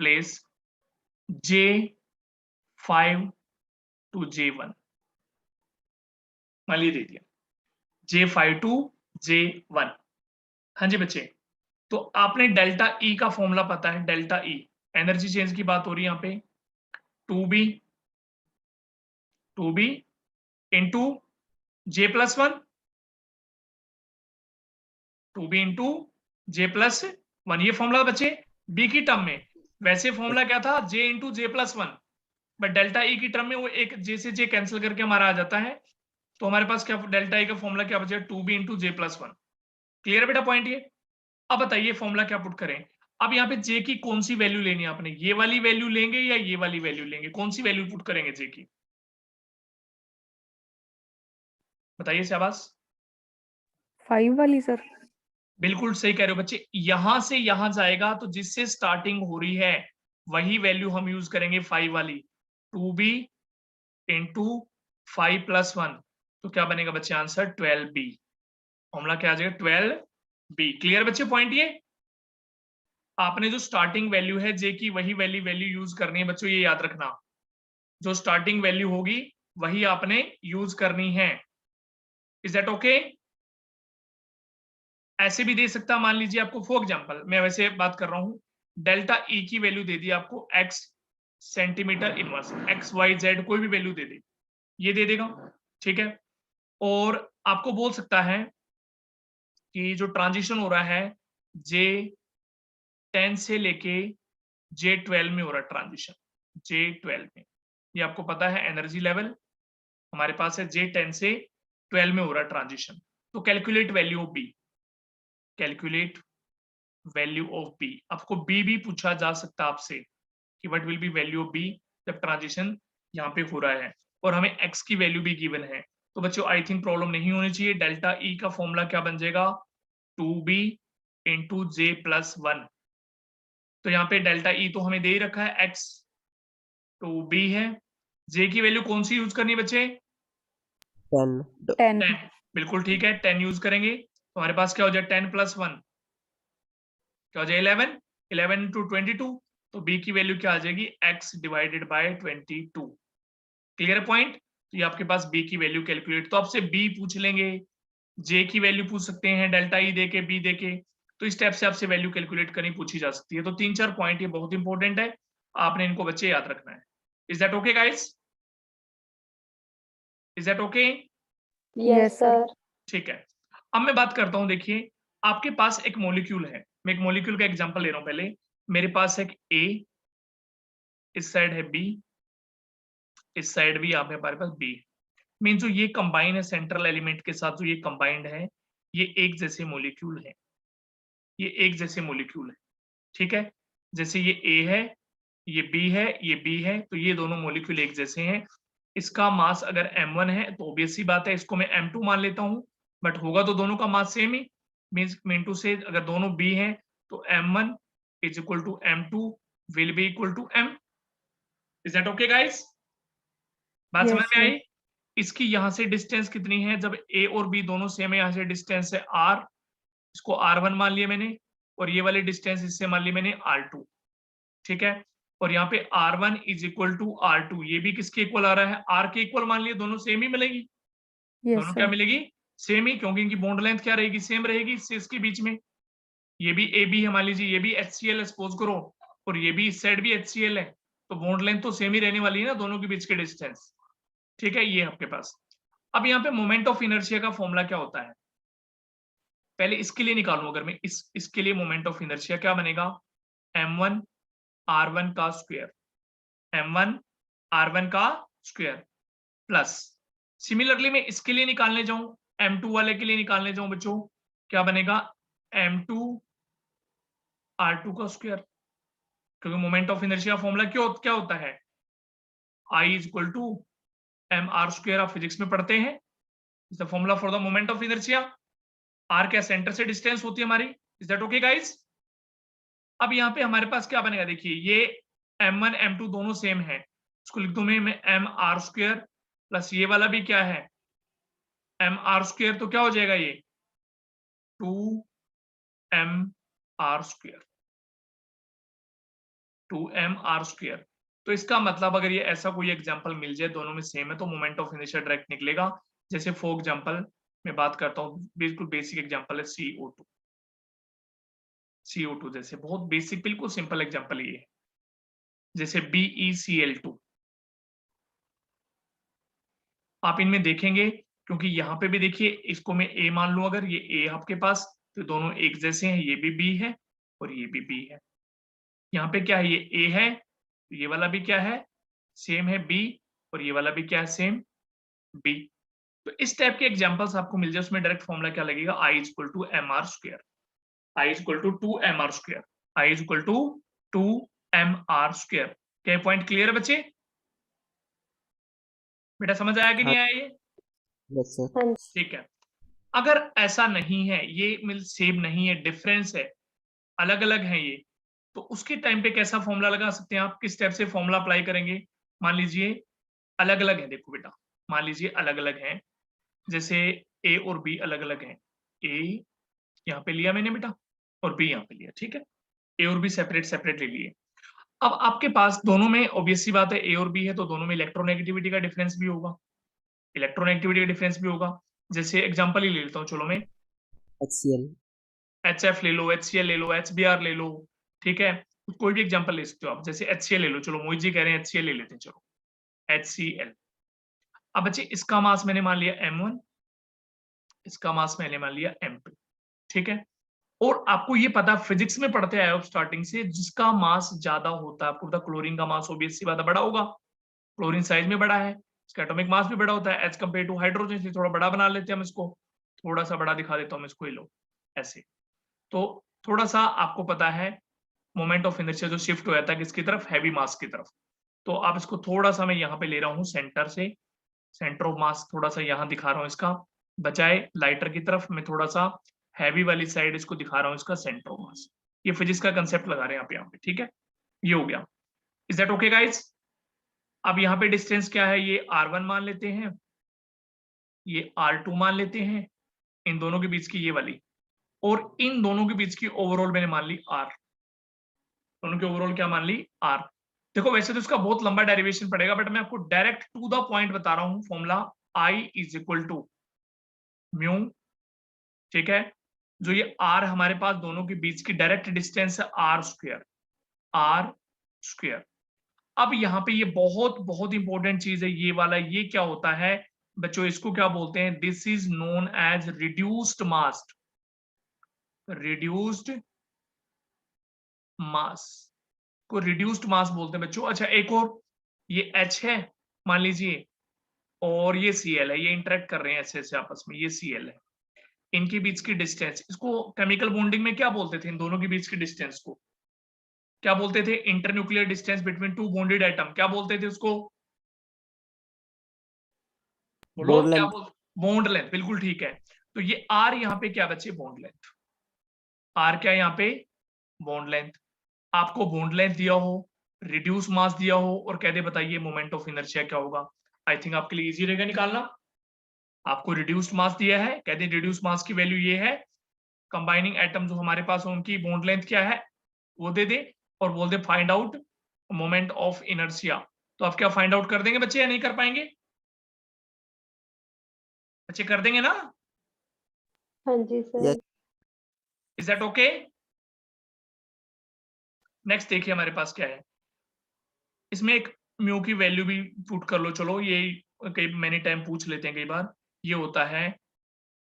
place J5 to J1. मान लीजिए दे दिया J5 to J1. हाँ जी बच्चे, तो आपने डेल्टा ई का फॉर्मूला पता है. डेल्टा ई, एनर्जी चेंज की बात हो रही है यहाँ पे. 2b into J+1, 2b into J+1, ये फॉर्मूला बच्चे बी की टर्म में. वैसे फॉर्मूला क्या था? J into J+1, but delta E की टर्म में वो एक J से J कैंसिल करके हमारा आ जाता है. तो हमारे पास क्या डेल्टा ई का फॉर्मूला क्या बचेगा? 2b into J+1. क्लियर बेटा पॉइंट ये? अब बताइए फॉर्मूला क्या पुट करें. अब यहाँ पे J की कौन सी वैल्यू लेनी है आपने? ये वाली वैल्यू लेंगे या ये वाली वैल्यू लेंगे? कौन सी वैल्यू पुट करेंगे J की? बताइए शाबाश. 5 वाली सर. बिल्कुल सही कह रहे हो बच्चे. यहां से यहां जाएगा तो जिससे स्टार्टिंग हो रही है वही वैल्यू हम यूज करेंगे, 5 वाली. 2b इंटू 5+1, तो क्या बनेगा बच्चे आंसर? 12b. फॉर्मूला क्या आ जाएगा? 12b. क्लियर बच्चे पॉइंट ये? आपने जो स्टार्टिंग वैल्यू है J की, वही वैल्यू यूज करनी है बच्चों, ये याद रखना. जो स्टार्टिंग वैल्यू होगी वही आपने यूज करनी है. Is that okay? ऐसे भी दे सकता, मान लीजिए आपको, फॉर एग्जांपल मैं वैसे बात कर रहा हूं, डेल्टा ई की वैल्यू दे दी आपको x सेंटीमीटर इनवर्स, XYZ कोई भी वैल्यू दे दे, ये दे देगा. ठीक है. और आपको बोल सकता है कि जो ट्रांजिशन हो रहा है J10 से लेके J12 में हो रहा है ट्रांजिशन. J12 में, ये आपको पता है एनर्जी लेवल हमारे पास है J10 से 12 में हो रहा है ट्रांजिशन. तो calculate value of B. Calculate value of B. आपको बी भी पूछा जा सकता है आपसे कि what will be value of B जब ट्रांजिशन यहाँ पे हो रहा है, और हमें एक्स की वैल्यू भी गिवन है. तो बच्चों आई थिंक प्रॉब्लम नहीं होनी चाहिए. डेल्टा ई का फॉर्मूला क्या बन जाएगा? 2b into J+1. तो यहाँ पे डेल्टा ई तो हमें दे ही रखा है, x 2b है. J की वैल्यू कौन सी यूज करनी है बच्चे? 10. 10. बिल्कुल ठीक है, 10 यूज करेंगे. तो हमारे पास क्या हो जाए? 10+1 क्या हो जाए? 11. 11 इंटू 22, तो b की वैल्यू क्या आ जाएगी? x divided by 22. Clear point? तो ये आपके पास b की वैल्यू कैलकुलेट, तो आपसे b पूछ लेंगे, j की वैल्यू पूछ सकते हैं, डेल्टा ई देके b देके. तो इस टाइप से आपसे वैल्यू कैलकुलेट करनी पूछी जा सकती है. तो 3-4 पॉइंट ये बहुत इंपॉर्टेंट है, आपने इनको बच्चे याद रखना है. Is that okay guys? Is that okay? Yes, sir. ठीक है, अब मैं बात करता हूं। देखिए, आपके पास एक मॉलिक्यूल है, मैं एक मॉलिक्यूल का एग्जांपल ले रहा हूं। पहले मेरे पास एक ए, इस साइड है बी, इस साइड भी आप हमारे पास बी। मीन जो ये कंबाइन है सेंट्रल एलिमेंट के साथ, जो ये कंबाइंड है, ये एक जैसे मॉलिक्यूल है, ये एक जैसे मॉलिक्यूल है। ठीक है, जैसे ये ए है, ये बी है, ये बी है, तो ये दोनों मॉलिक्यूल एक जैसे हैं। इसका मास अगर m1 है तो ऑब्वियस सी बात है, इसको मैं m2 मान लेता हूं, बट होगा तो दोनों का मास सेम ही। मीन टू से अगर दोनों b हैं तो m1 is equal to m2 will be equal to m। Is that okay guys? बात Yes, समझ में sir. आई? इसकी यहां से डिस्टेंस कितनी है? जब a और b दोनों सेम है, यहां से डिस्टेंस है r, इसको r1 मान लिया मैंने, और ये वाली डिस्टेंस इससे मान ली मैंने r2। ठीक है, और यहाँ पे r1 is equal to r2, ये भी किसके इक्वल आ रहा है? r के इक्वल मान लिए, दोनों सेम ही मिलेगी। Yes, दोनों क्या sir. मिलेगी? सेम ही, क्योंकि इनकी बॉन्ड लेंथ क्या रहेगी? सेम रहेगी इससे इसके बीच में। ये भी AB है, मान लीजिए ये भी HCl है सपोज करो, और ये भी इस साइड भी HCl है, तो बॉन्ड लेंथ तो सेम ही रहने वाली है ना, दोनों के बीच के डिस्टेंस। ठीक है, ये आपके पास। अब यहाँ पे मोमेंट ऑफ इनर्शिया का फॉर्मूला क्या होता है? पहले इसके लिए निकालूं, अगर मैं इसके लिए मोमेंट ऑफ इनर्शिया क्या बनेगा? m1 r1 का स्क्वायर, m1 r1 का स्क्वायर प्लस, सिमिलरली मैं इसके लिए निकालने जाऊं, m2 वाले के लिए निकालने जाऊं बच्चों, क्या बनेगा? m2 r2 का स्क्वायर, क्योंकि मोमेंट ऑफ इनर्शिया फॉर्मूला क्या होता है? I is equal to M R square. आप फिजिक्स में पढ़ते हैं, is the formula for the moment of inertia. r क्या सेंटर से डिस्टेंस होती है हमारी। Is that okay guys? अब यहाँ पे हमारे पास क्या बनेगा? देखिए, ये m1 m2 दोनों सेम है, इसको लिख दूं मैं एम आर स्क्वायर प्लस ये वाला भी क्या है? एम आर स्क्वायर, तो क्या हो जाएगा ये? 2m r square, 2m r square. तो इसका मतलब अगर ये ऐसा कोई एग्जांपल मिल जाए, दोनों में सेम है, तो मोमेंट ऑफ इनर्शिया डायरेक्ट निकलेगा। जैसे फॉर एग्जांपल मैं बात करता हूँ, बिल्कुल बेसिक एग्जांपल है CO2। CO2 जैसे बहुत बेसिक, बिल्कुल सिंपल एग्जांपल ये है, जैसे BeCl2। आप इनमें देखेंगे, क्योंकि यहाँ पे भी देखिए, इसको मैं A मान लूं, अगर ये A आपके पास, तो दोनों एक जैसे हैं, ये भी B है और ये भी B है। यहाँ पे क्या है? ये A है, ये वाला भी क्या है? सेम है B, और ये वाला भी क्या है? Same B। तो इस टाइप के एग्जांपल्स आपको मिल जाए, उसमें डायरेक्ट फॉर्मूला क्या लगेगा? I is equal to M R square, I is equal to 2m r square, I is equal to 2m r square. क्या पॉइंट क्लियर है बच्चे? बेटा समझ आया कि नहीं आया ये? Yes, sir. हाँ जी। ठीक है, अगर ऐसा नहीं है, ये मिल सेम नहीं है, डिफरेंस है, अलग अलग है ये, तो उसके टाइम पे कैसा फॉर्मूला लगा सकते हैं आप? किस टाइप से फॉर्मूला अप्लाई करेंगे? मान लीजिए अलग अलग है, देखो बेटा, मान लीजिए अलग अलग है, जैसे A और B अलग अलग हैं। A यहाँ पे लिया मैंने बेटा, और B यहाँ पे लिया। ठीक है, A और B सेपरेट सेपरेट ले लिए। अब आपके पास दोनों में ऑब्वियस सी बात है, A और B है, तो दोनों में इलेक्ट्रोनेगेटिविटी का डिफरेंस भी होगा, इलेक्ट्रोनेगेटिविटी का डिफरेंस भी होगा। जैसे एग्जांपल ही ले लेता हूँ, चलो मैं HCl. HF ले लो, HCl ले लो, HBr ले लो। ठीक है, कोई भी एग्जांपल ले सकते हो आप, जैसे HCl ले लो, चलो मोहित जी कह रहे हैं HCl ले लेते हैं, चलो HCl। अब बच्चे इसका मास मैंने मान लिया m1, इसका मास मैंने मान लिया m2। ठीक है, और आपको ये पता, फिजिक्स में पढ़ते आए हो स्टार्टिंग से, जिसका मास ज्यादा होता है, आपको पता क्लोरीन का मास ऑब्वियस सी बात है बड़ा होगा, क्लोरीन साइज में बड़ा है, इसका एटॉमिक मास भी बड़ा होता है एज कम्पेयर टू हाइड्रोजन। से थोड़ा बड़ा बना लेते हैं हम इसको, थोड़ा सा बड़ा दिखा देता हूँ इसको, ये लो ऐसे। तो थोड़ा सा आपको पता है मोमेंट ऑफ इनर्शिया जो शिफ्ट हो जाता है किसकी तरफ? हैवी मास की तरफ। तो आप इसको थोड़ा सा मैं यहाँ पे ले रहा हूँ सेंटर से, सेंटर ऑफ मास थोड़ा सा यहाँ दिखा रहा हूँ इसका, बजाय लाइटर की तरफ मैं थोड़ा सा हैवी वाली साइड इसको दिखा रहा हूँ, इसका सेंटर ऑफ मास। ये फिजिक्स का कंसेप्ट लगा रहे हैं आप यहाँ पे। ठीक है, ये हो गया। Is that okay guys? अब यहाँ पे डिस्टेंस क्या है? ये r1 मान लेते हैं, ये r2 मान लेते हैं, इन दोनों के बीच की ये वाली, और इन दोनों के बीच की ओवरऑल मैंने मान ली r, दोनों की ओवरऑल क्या मान ली? r। देखो वैसे तो इसका बहुत लंबा डेरिवेशन पड़ेगा, बट मैं आपको डायरेक्ट टू द पॉइंट बता रहा हूं formula, I is equal to mu. ठीक है, जो ये r हमारे पास दोनों के बीच की डायरेक्ट डिस्टेंस है r स्क्वायर। अब यहाँ पे ये बहुत बहुत इंपॉर्टेंट चीज है, ये वाला, ये क्या होता है? बच्चों इसको क्या बोलते हैं? This is known as reduced mass, reduced mass को रिड्यूस्ड मास बोलते हैं बच्चों। अच्छा एक और, ये H है मान लीजिए और ये Cl है, ये इंटरेक्ट कर रहे हैं ऐसे ऐसे आपस में, ये Cl है, इनके बीच की डिस्टेंस, इसको केमिकल बॉन्डिंग में क्या बोलते थे? इन दोनों के बीच की डिस्टेंस को क्या बोलते थे? Internuclear distance between two bonded atom, क्या बोलते थे उसको? बोलो Bond क्या length. बोल? बॉन्ड लेंथ, बिल्कुल ठीक है। तो ये R यहाँ पे क्या बच्चे? Bond length. R क्या है यहाँ पे? Bond length. आपको बॉन्ड लेंथ दिया हो, रिड्यूस मास दिया हो और कह दे बताइए मोमेंट ऑफ इनर्शिया क्या होगा? आई थिंक आपके लिए इजी रहेगा निकालना। आपको रिड्यूस्ड मास दिया है, कह दे रिड्यूस मास की वैल्यू ये है, कंबाइनिंग एटम जो हमारे पास हो उनकी बॉन्ड लेंथ क्या है वो दे दे, और बोल they find out moment of inertia. तो आप क्या फाइंड आउट कर देंगे बच्चे या नहीं कर पाएंगे? बच्चे कर देंगे ना? हाँ जी sir. Yes. Is that okay? Next देखिए हमारे पास क्या है, इसमें एक म्यू की वैल्यू भी पुट कर लो। चलो ये कई मैनी टाइम पूछ लेते हैं कई बार। ये होता है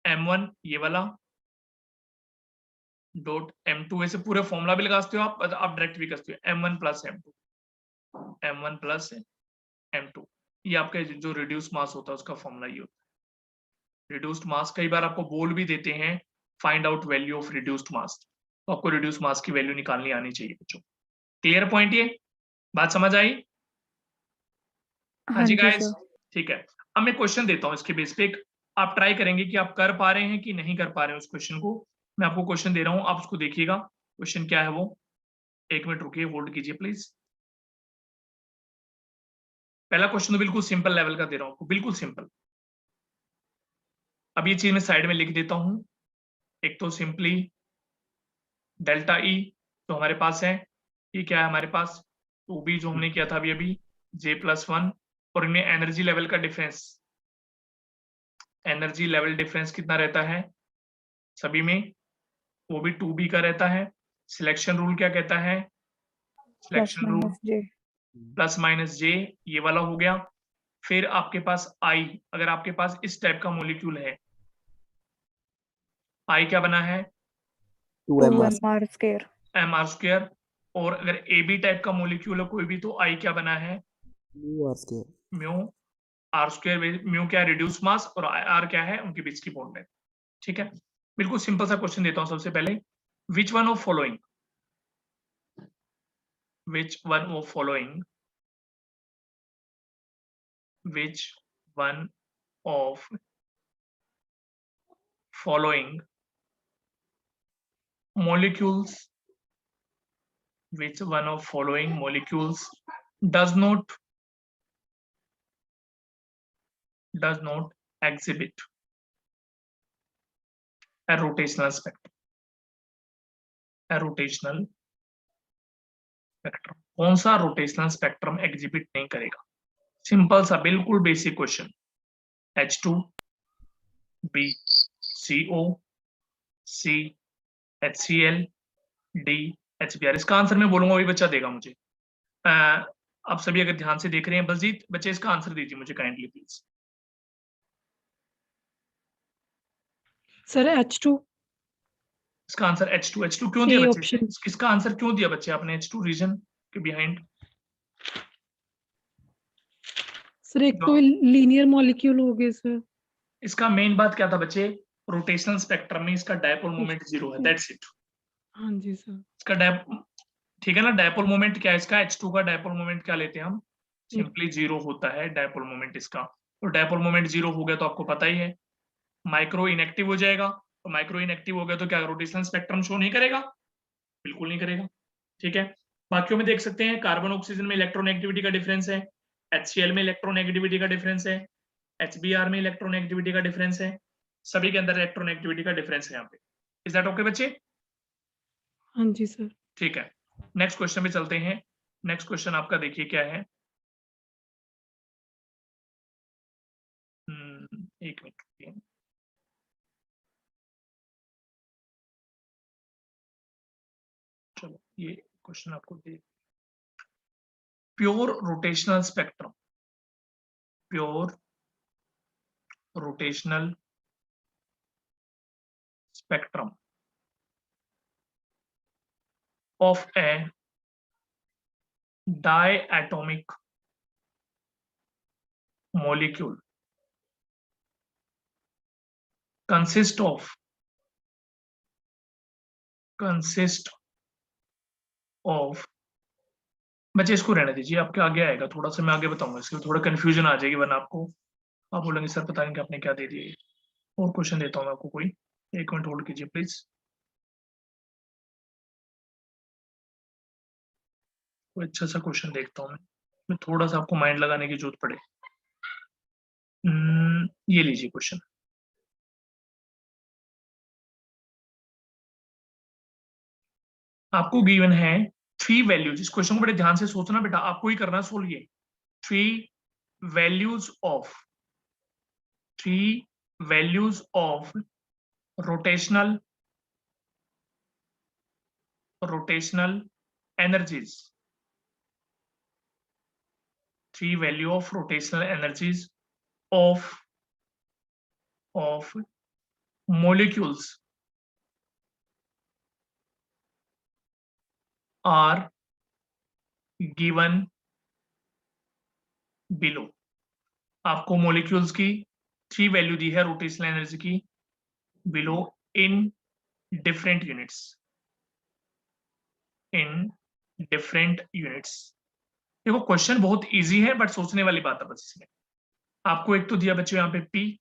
m1 ये वाला डॉट m2, ऐसे पूरे फॉर्मूला भी लगा सकते हो आप डायरेक्ट भी कर सकते हो, m1 प्लस m2 ये आपका जो रिड्यूस मास होता है उसका फॉर्मूला ये होता है रिड्यूस्ड मास। कई बार आपको बोल भी देते हैं find out value of reduced mass, तो आपको रिड्यूस मास की वैल्यू निकालनी आनी चाहिए बच्चों। Clear point? ये बात समझ आई? हाँ हाँ जी जी गाइस, सर। ठीक है। अब मैं क्वेश्चन देता हूँ इसके बेस पे, आप ट्राई करेंगे कि आप कर पा रहे हैं कि नहीं कर पा रहे हैं उस क्वेश्चन को। मैं आपको क्वेश्चन दे रहा हूँ, आप उसको देखिएगा क्वेश्चन क्या है वो। एक मिनट रुकिए, होल्ड कीजिए प्लीज। पहला क्वेश्चन तो बिल्कुल सिंपल लेवल का दे रहा हूँ आपको, बिल्कुल सिंपल। अब ये चीज मैं साइड में लिख देता हूँ। एक तो सिंपली डेल्टा ई तो हमारे पास है, ये क्या है हमारे पास? 2b जो हमने किया था अभी अभी, J+1, और इनमें एनर्जी लेवल का डिफरेंस, एनर्जी लेवल डिफरेंस कितना रहता है सभी में? वो भी 2b का रहता है। सिलेक्शन रूल क्या कहता है? प्लस सिलेक्शन रूल माइनस जे। प्लस माइनस जे, ये वाला हो गया। फिर आपके पास आई, अगर आपके पास इस टाइप का मॉलिक्यूल है, आई क्या बना है? 2mr. mr square. mr²। और अगर ए बी टाइप का मॉलिक्यूल है कोई भी, तो आई क्या बना है? Mu r square. Mu r²। Mu क्या है? रिड्यूस मास, और आर क्या है? उनके बीच की बॉन्ड लेंथ। ठीक है, बिल्कुल सिंपल सा क्वेश्चन देता हूं सबसे पहले। Which one of following, which one of following, which one of following molecules, which one of following molecules does not exhibit a rotational spectrum, a rotational spectrum? कौन सा रोटेशनल स्पेक्ट्रम एग्जिबिट नहीं करेगा? Simple सा बिल्कुल basic question. H2, B, CO, C, HCl, D, HBr। इसका answer मैं बोलूंगा वही बच्चा देगा मुझे। आप सभी अगर ध्यान से देख रहे हैं, बलजीत बच्चे इसका आंसर दीजिए मुझे काइंडली प्लीज। Sir H2। इसका आंसर H2 क्यों दिया ए बच्चे? ऑप्शन। इसका आंसर क्यों दिया बच्चे आपने H2? रीजन के बिहाइंड? सर एक तो लीनियर मॉलिक्यूल हो गए सर। इसका मेन बात क्या था बच्चे? रोटेशनल स्पेक्ट्रम में इसका डायपोल मोमेंट 0 है, दैट्स इट। हाँ जी सर। इसका ठीक है ना, डायपोल मोमेंट क्या है इसका? H2 का डायपोल मोमेंट क्या लेते हैं हम? सिंपली 0 होता है डायपोल मोमेंट इसका। तो डायपोल मोमेंट 0 हो गया तो आपको पता ही है माइक्रो इनएक्टिव हो जाएगा। तो माइक्रो इनएक्टिव हो गया तो क्या रोटेशनल स्पेक्ट्रम शो नहीं करेगा? बिल्कुल नहीं करेगा। ठीक है, बाकियों में देख सकते हैं कार्बन ऑक्सीजन में इलेक्ट्रोनेगेटिविटी का डिफरेंस है, HCl में इलेक्ट्रोनेगेटिविटी का डिफरेंस है, HBr में इलेक्ट्रोनेगेटिविटी का डिफरेंस है, सभी के अंदर इलेक्ट्रोनेगेटिविटी का डिफरेंस है यहाँ पे। इज दैट ओके बच्चे? हाँ जी सर। ठीक है, नेक्स्ट क्वेश्चन पे चलते हैं। नेक्स्ट क्वेश्चन आपका देखिए क्या है। एक मिनट, चलो ये क्वेश्चन आपको दे, pure rotational spectrum, pure rotational spectrum of a diatomic molecule consist of बच्चे इसको रहने दीजिए, आपके आगे आएगा, थोड़ा सा मैं आगे बताऊंगा, इसके थोड़ा कंफ्यूजन आ जाएगी, वरना आपको आप बोलेंगे सर पता नहीं कि आपने क्या दे दिया। और क्वेश्चन देता हूँ मैं आपको, कोई 1 मिनट होल्ड कीजिए प्लीज। कोई अच्छा सा क्वेश्चन देखता हूँ मैं थोड़ा सा आपको माइंड लगाने की जरूरत पड़े। ये लीजिए क्वेश्चन। आपको गिवन है 3 वैल्यूज, इस क्वेश्चन को बड़े ध्यान से सोचना बेटा, आपको ही करना सोल्व ये। 3 values of rotational energies, 3 value of rotational energies of molecules are given below। आपको molecules की 3 वैल्यू दी है रोटेशनल एनर्जी की, below in different units। देखो क्वेश्चन बहुत इजी है, बट सोचने वाली बात है बस इसमें। आपको एक तो दिया बच्चों यहाँ पे पी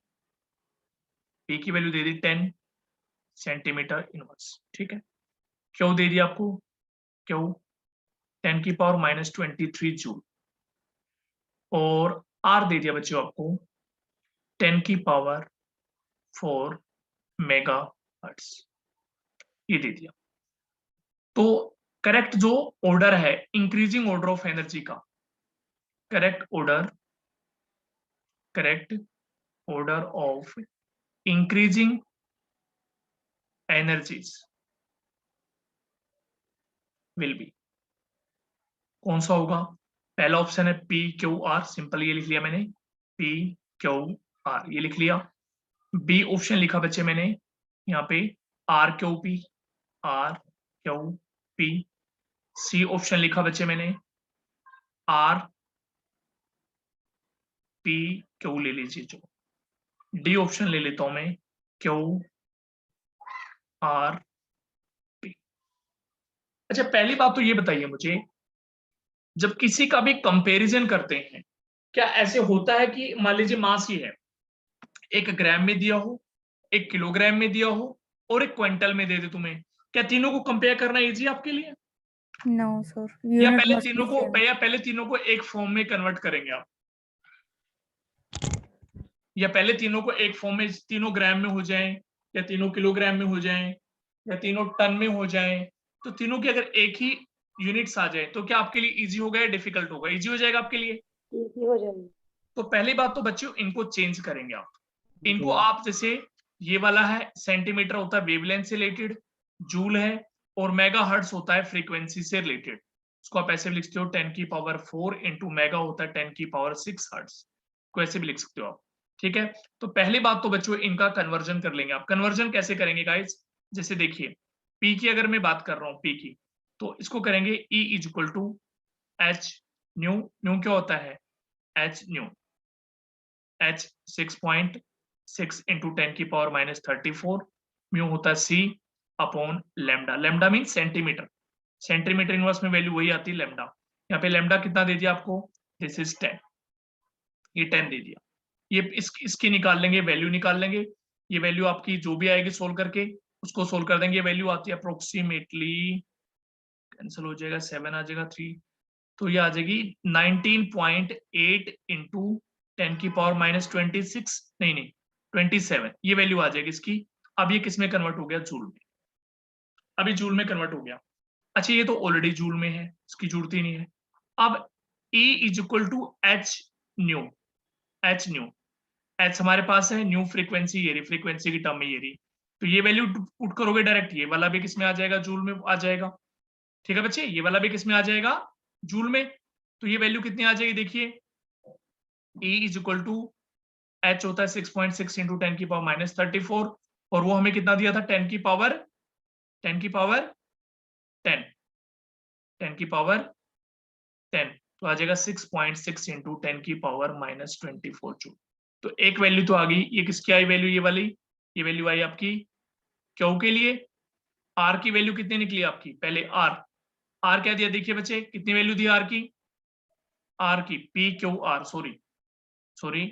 की वैल्यू दे दी 10 सेंटीमीटर इनवर्स, ठीक है। क्यों दे दिया आपको, क्यों 10 की पावर -23 जूल, और आर दे दिया बच्चों आपको 10 की पावर 4 मेगा हर्ट्ज, ये दे दिया। तो करेक्ट जो ऑर्डर है इंक्रीजिंग ऑर्डर ऑफ एनर्जी का, correct order of increasing energies will be, कौन सा होगा? पहला ऑप्शन है पी क्यू आर, सिंपल ये लिख लिया मैंने, पी क्यू आर ये लिख लिया। बी ऑप्शन लिखा बच्चे मैंने यहाँ पे R Q P. C option लिखा बच्चे मैंने आर पी क्यू ले लीजिए जो। डी ऑप्शन ले लेता हूं मैं क्यू आर पी। अच्छा पहली बात तो ये बताइए मुझे, जब किसी का भी कंपैरिजन करते हैं, क्या ऐसे होता है कि मान लीजिए मास ही है, 1 ग्राम में दिया हो, 1 किलोग्राम में दिया हो और 1 क्विंटल में दे दे तुम्हें, क्या तीनों को कंपेयर करना इजी है आपके लिए? नो सर, या यूनिट पहले मस्ट तीनों बी को सेम। या पहले तीनों को एक फॉर्म में कन्वर्ट करेंगे आप, या पहले तीनों को एक फॉर्म में, तीनों ग्राम में हो जाएं, या तीनों किलोग्राम में हो जाएं, या तीनों टन में हो जाएं, तो तीनों की अगर एक ही यूनिट्स आ जाए तो क्या आपके लिए इजी होगा या डिफिकल्ट होगा? इजी हो जाएगा आपके लिए। इजी हो जाएगी। तो पहली बात तो बच्चों इनको चेंज करेंगे आप, इनको आप जैसे ये वाला है सेंटीमीटर होता है वेवलेंथ से रिलेटेड, जूल है, और मेगा हर्ट्ज होता है फ्रीक्वेंसी से रिलेटेड। इसको आप ऐसे भी लिखते हो 10 की पावर 4 इंटू मेगा होता है 10 की पावर 6 हर्ट्ज, को ऐसे भी लिख सकते हो आप, ठीक है। तो पहली बात तो बच्चों इनका कन्वर्जन कर लेंगे आप। कन्वर्जन कैसे करेंगे गाइस? जैसे देखिए पी की अगर मैं बात कर रहा हूँ, पी की, तो इसको करेंगे E is equal to H nu. Nu क्या होता है? एच न्यू, एच 6.6 इंटू 10 की पावर -34, म्यू होता है C upon lambda. Lambda mean centimetre, centimetre inverse में वैल्यू वही आती है लेमडा। यहाँ पे लेमडा कितना दे दिया आपको? दिस इज 10, ये 10 दे दिया। ये इसकी निकाल लेंगे, वैल्यू निकाल लेंगे, ये वैल्यू आपकी जो भी आएगी सोल्व करके उसको सोल्व कर देंगे। ये वैल्यू आती है अप्रोक्सीमेटली, कैंसिल हो जाएगा, 7 आ जाएगा 3, तो ये आ जाएगी 19.8 इंटू 10 की पावर -26, नहीं 27, ये वैल्यू आ जाएगी इसकी। अब ये किस में कन्वर्ट हो गया? जूल में। अभी जूल में कन्वर्ट हो गया। अच्छा ये तो ऑलरेडी जूल में है, इसकी जरूरत ही नहीं है। अब E is equal to H nu, H nu, H हमारे पास है, न्यू फ्रीक्वेंसी ये रही, फ्रीक्वेंसी की टर्म में ये रही, तो ये वैल्यू पुट करोगे डायरेक्ट, ये वाला भी किस में आ जाएगा? जूल में आ जाएगा, ठीक है बच्चे, ये वाला भी किस में आ जाएगा? जूल में। तो ये वैल्यू कितनी आ जाएगी? देखिए E is equal to h होता है 6.6 इंटू 10 की पावर माइनस 34, और वो हमें कितना दिया था 10 की पावर 10 की पावर 10, तो आ जाएगा 6.6 इंटू 10 की पावर माइनस 24 जूल। तो एक वैल्यू तो आ गई। ये किसकी आई वैल्यू? ये वाली, ये वैल्यू आई आपकी क्यू के लिए। आर की वैल्यू कितनी निकली आपकी? पहले आर क्या दिया देखिए बच्चे, कितनी वैल्यू दी आर की? आर की P Q R, sorry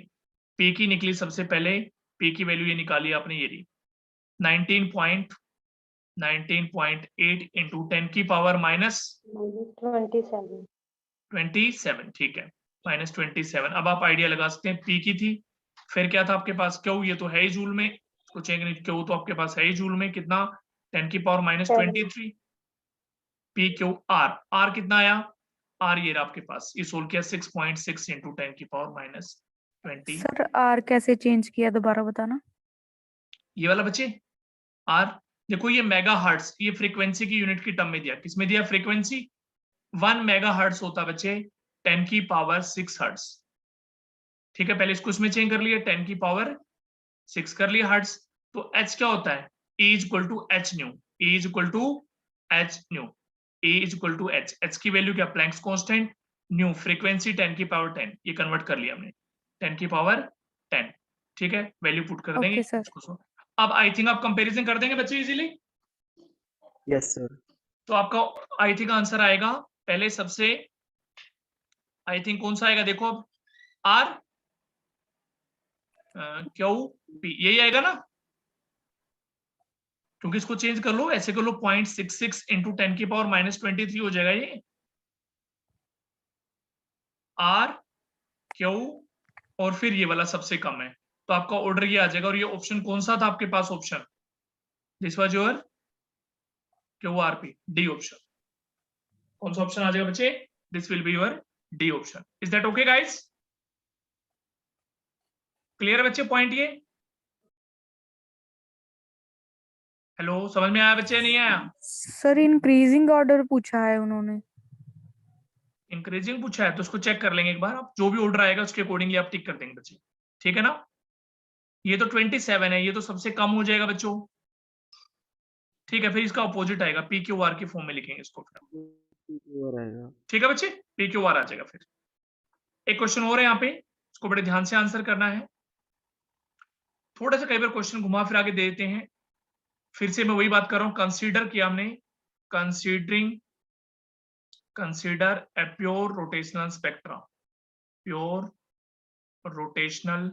P की निकली सबसे पहले, पी की वैल्यू ये निकाली आपने, ये रही 19.8 इंटू 10 की पावर माइनस -27। 27, ठीक है, माइनस 27। अब आप आइडिया लगा सकते हैं, पी की थी, फिर क्या था आपके पास? क्यू, ये तो है ही जूल में, इसको चेक नहीं, क्यू तो आपके पास है ही जूल में, कितना? 10 की power minus 23। P Q R कितना आया? आर ये रहा आपके पास, ये सोल्व किया 6.6 इंटू 10 की पावर माइनस 20। सर आर कैसे चेंज किया, दोबारा बताना। ये वाला बच्चे आर, देखो ये मेगा हर्ट्स, ये फ्रीक्वेंसी की यूनिट की टर्म में दिया, किसमें दिया? फ्रीक्वेंसी। 1 मेगा हर्ट्स होता है बच्चे 10 की पावर 6 हर्ट्स, ठीक है। पहले इसको इसमें चेंज कर लिया, 10 की पावर 6 कर लिया हर्ट्स। तो एच क्या होता है? E equal to H nu, E equal to H nu, E equal to H. H की वैल्यू क्या? प्लैंक्स कांस्टेंट, न्यू फ्रीक्वेंसी 10 की पावर 10, ये कन्वर्ट कर लिया हमने 10 की पावर 10, ठीक है। वैल्यू पुट कर देंगे ओके सर। इसको। अब आई थिंक आप कंपैरिजन कर देंगे बच्चे इजीली, यस सर। तो आपका आई थिंक आंसर आएगा पहले सबसे, आई थिंक कौन सा आएगा देखो, अब आर क्यू पी, यही आएगा ना, क्योंकि इसको चेंज कर लो, ऐसे कर लो 0.66 इंटू 10 की पावर माइनस 23 हो जाएगा ये। आर क्यू और फिर ये वाला सबसे कम है, तो आपका ऑर्डर ये आ जाएगा। और ये ऑप्शन कौन सा था आपके पास? Option this was your Q R P, D option. कौन सा ऑप्शन आ जाएगा बच्चे? This will be your D option. Is that okay guys? Clear है बच्चे पॉइंट ये? हेलो, समझ में आया बच्चे, नहीं आया? सर इंक्रीजिंग ऑर्डर पूछा है उन्होंने। इंक्रीजिंग पूछा है तो उसको चेक कर लेंगे एक बार, आप जो भी ऑर्डर आएगा उसके अकॉर्डिंगली आप टिक कर देंगे बच्चे, ठीक है ना। ये तो 27 है, ये तो सबसे कम हो जाएगा बच्चों, ठीक है। फिर इसका अपोजिट आएगा, पी क्यू आर के फॉर्म में लिखेंगे इसको फिर, और आएगा। ठीक है बच्चे, पी क्यू आर आ जाएगा। फिर एक क्वेश्चन और है यहाँ पे, इसको बड़े ध्यान से आंसर करना है। थोड़ा सा कई बार क्वेश्चन घुमा फिरा के दे देते हैं, फिर से मैं वही बात कर रहा हूँ, कंसीडर किया हमने, consider a pure rotational spectra, pure rotational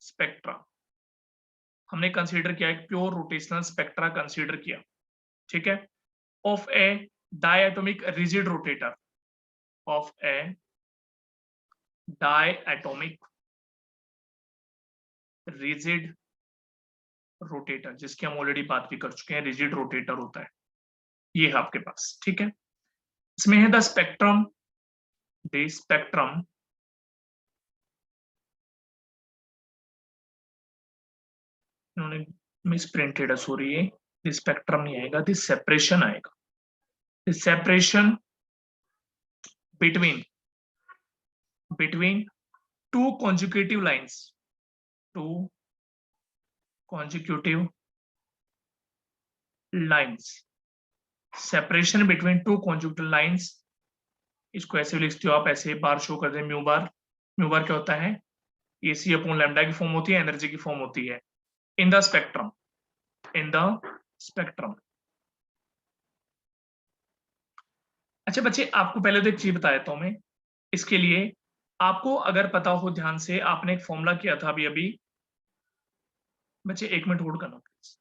spectra हमने कंसीडर किया, एक प्योर रोटेशनल स्पेक्ट्रा कंसीडर किया, ठीक है, of A diatomic rigid rotator, of A diatomic rigid rotator, जिसकी हम ऑलरेडी बात भी कर चुके हैं, रिजिड रोटेटर होता है ये है आपके पास, ठीक है। इसमें है द स्पेक्ट्रम इन्होंने मिस प्रिंटेड है, सॉरी, ये स्पेक्ट्रम नहीं आएगा, दिस सेपरेशन आएगा, this separation between two consecutive lines, separation between two consecutive lines, इसको ऐसे लिखते हो आप, ऐसे बार शो कर दें, म्यू बार क्या होता है? AC अपॉन लैम्डा की फॉर्म होती है, एनर्जी की फॉर्म होती है इन द स्पेक्ट्रम, अच्छा बच्चे, आपको पहले तो एक चीज बताया था मैं, इसके लिए आपको अगर पता हो ध्यान से, आपने एक फॉर्मूला किया था अभी बच्चे, 1 मिनट होल्ड करना प्लीज।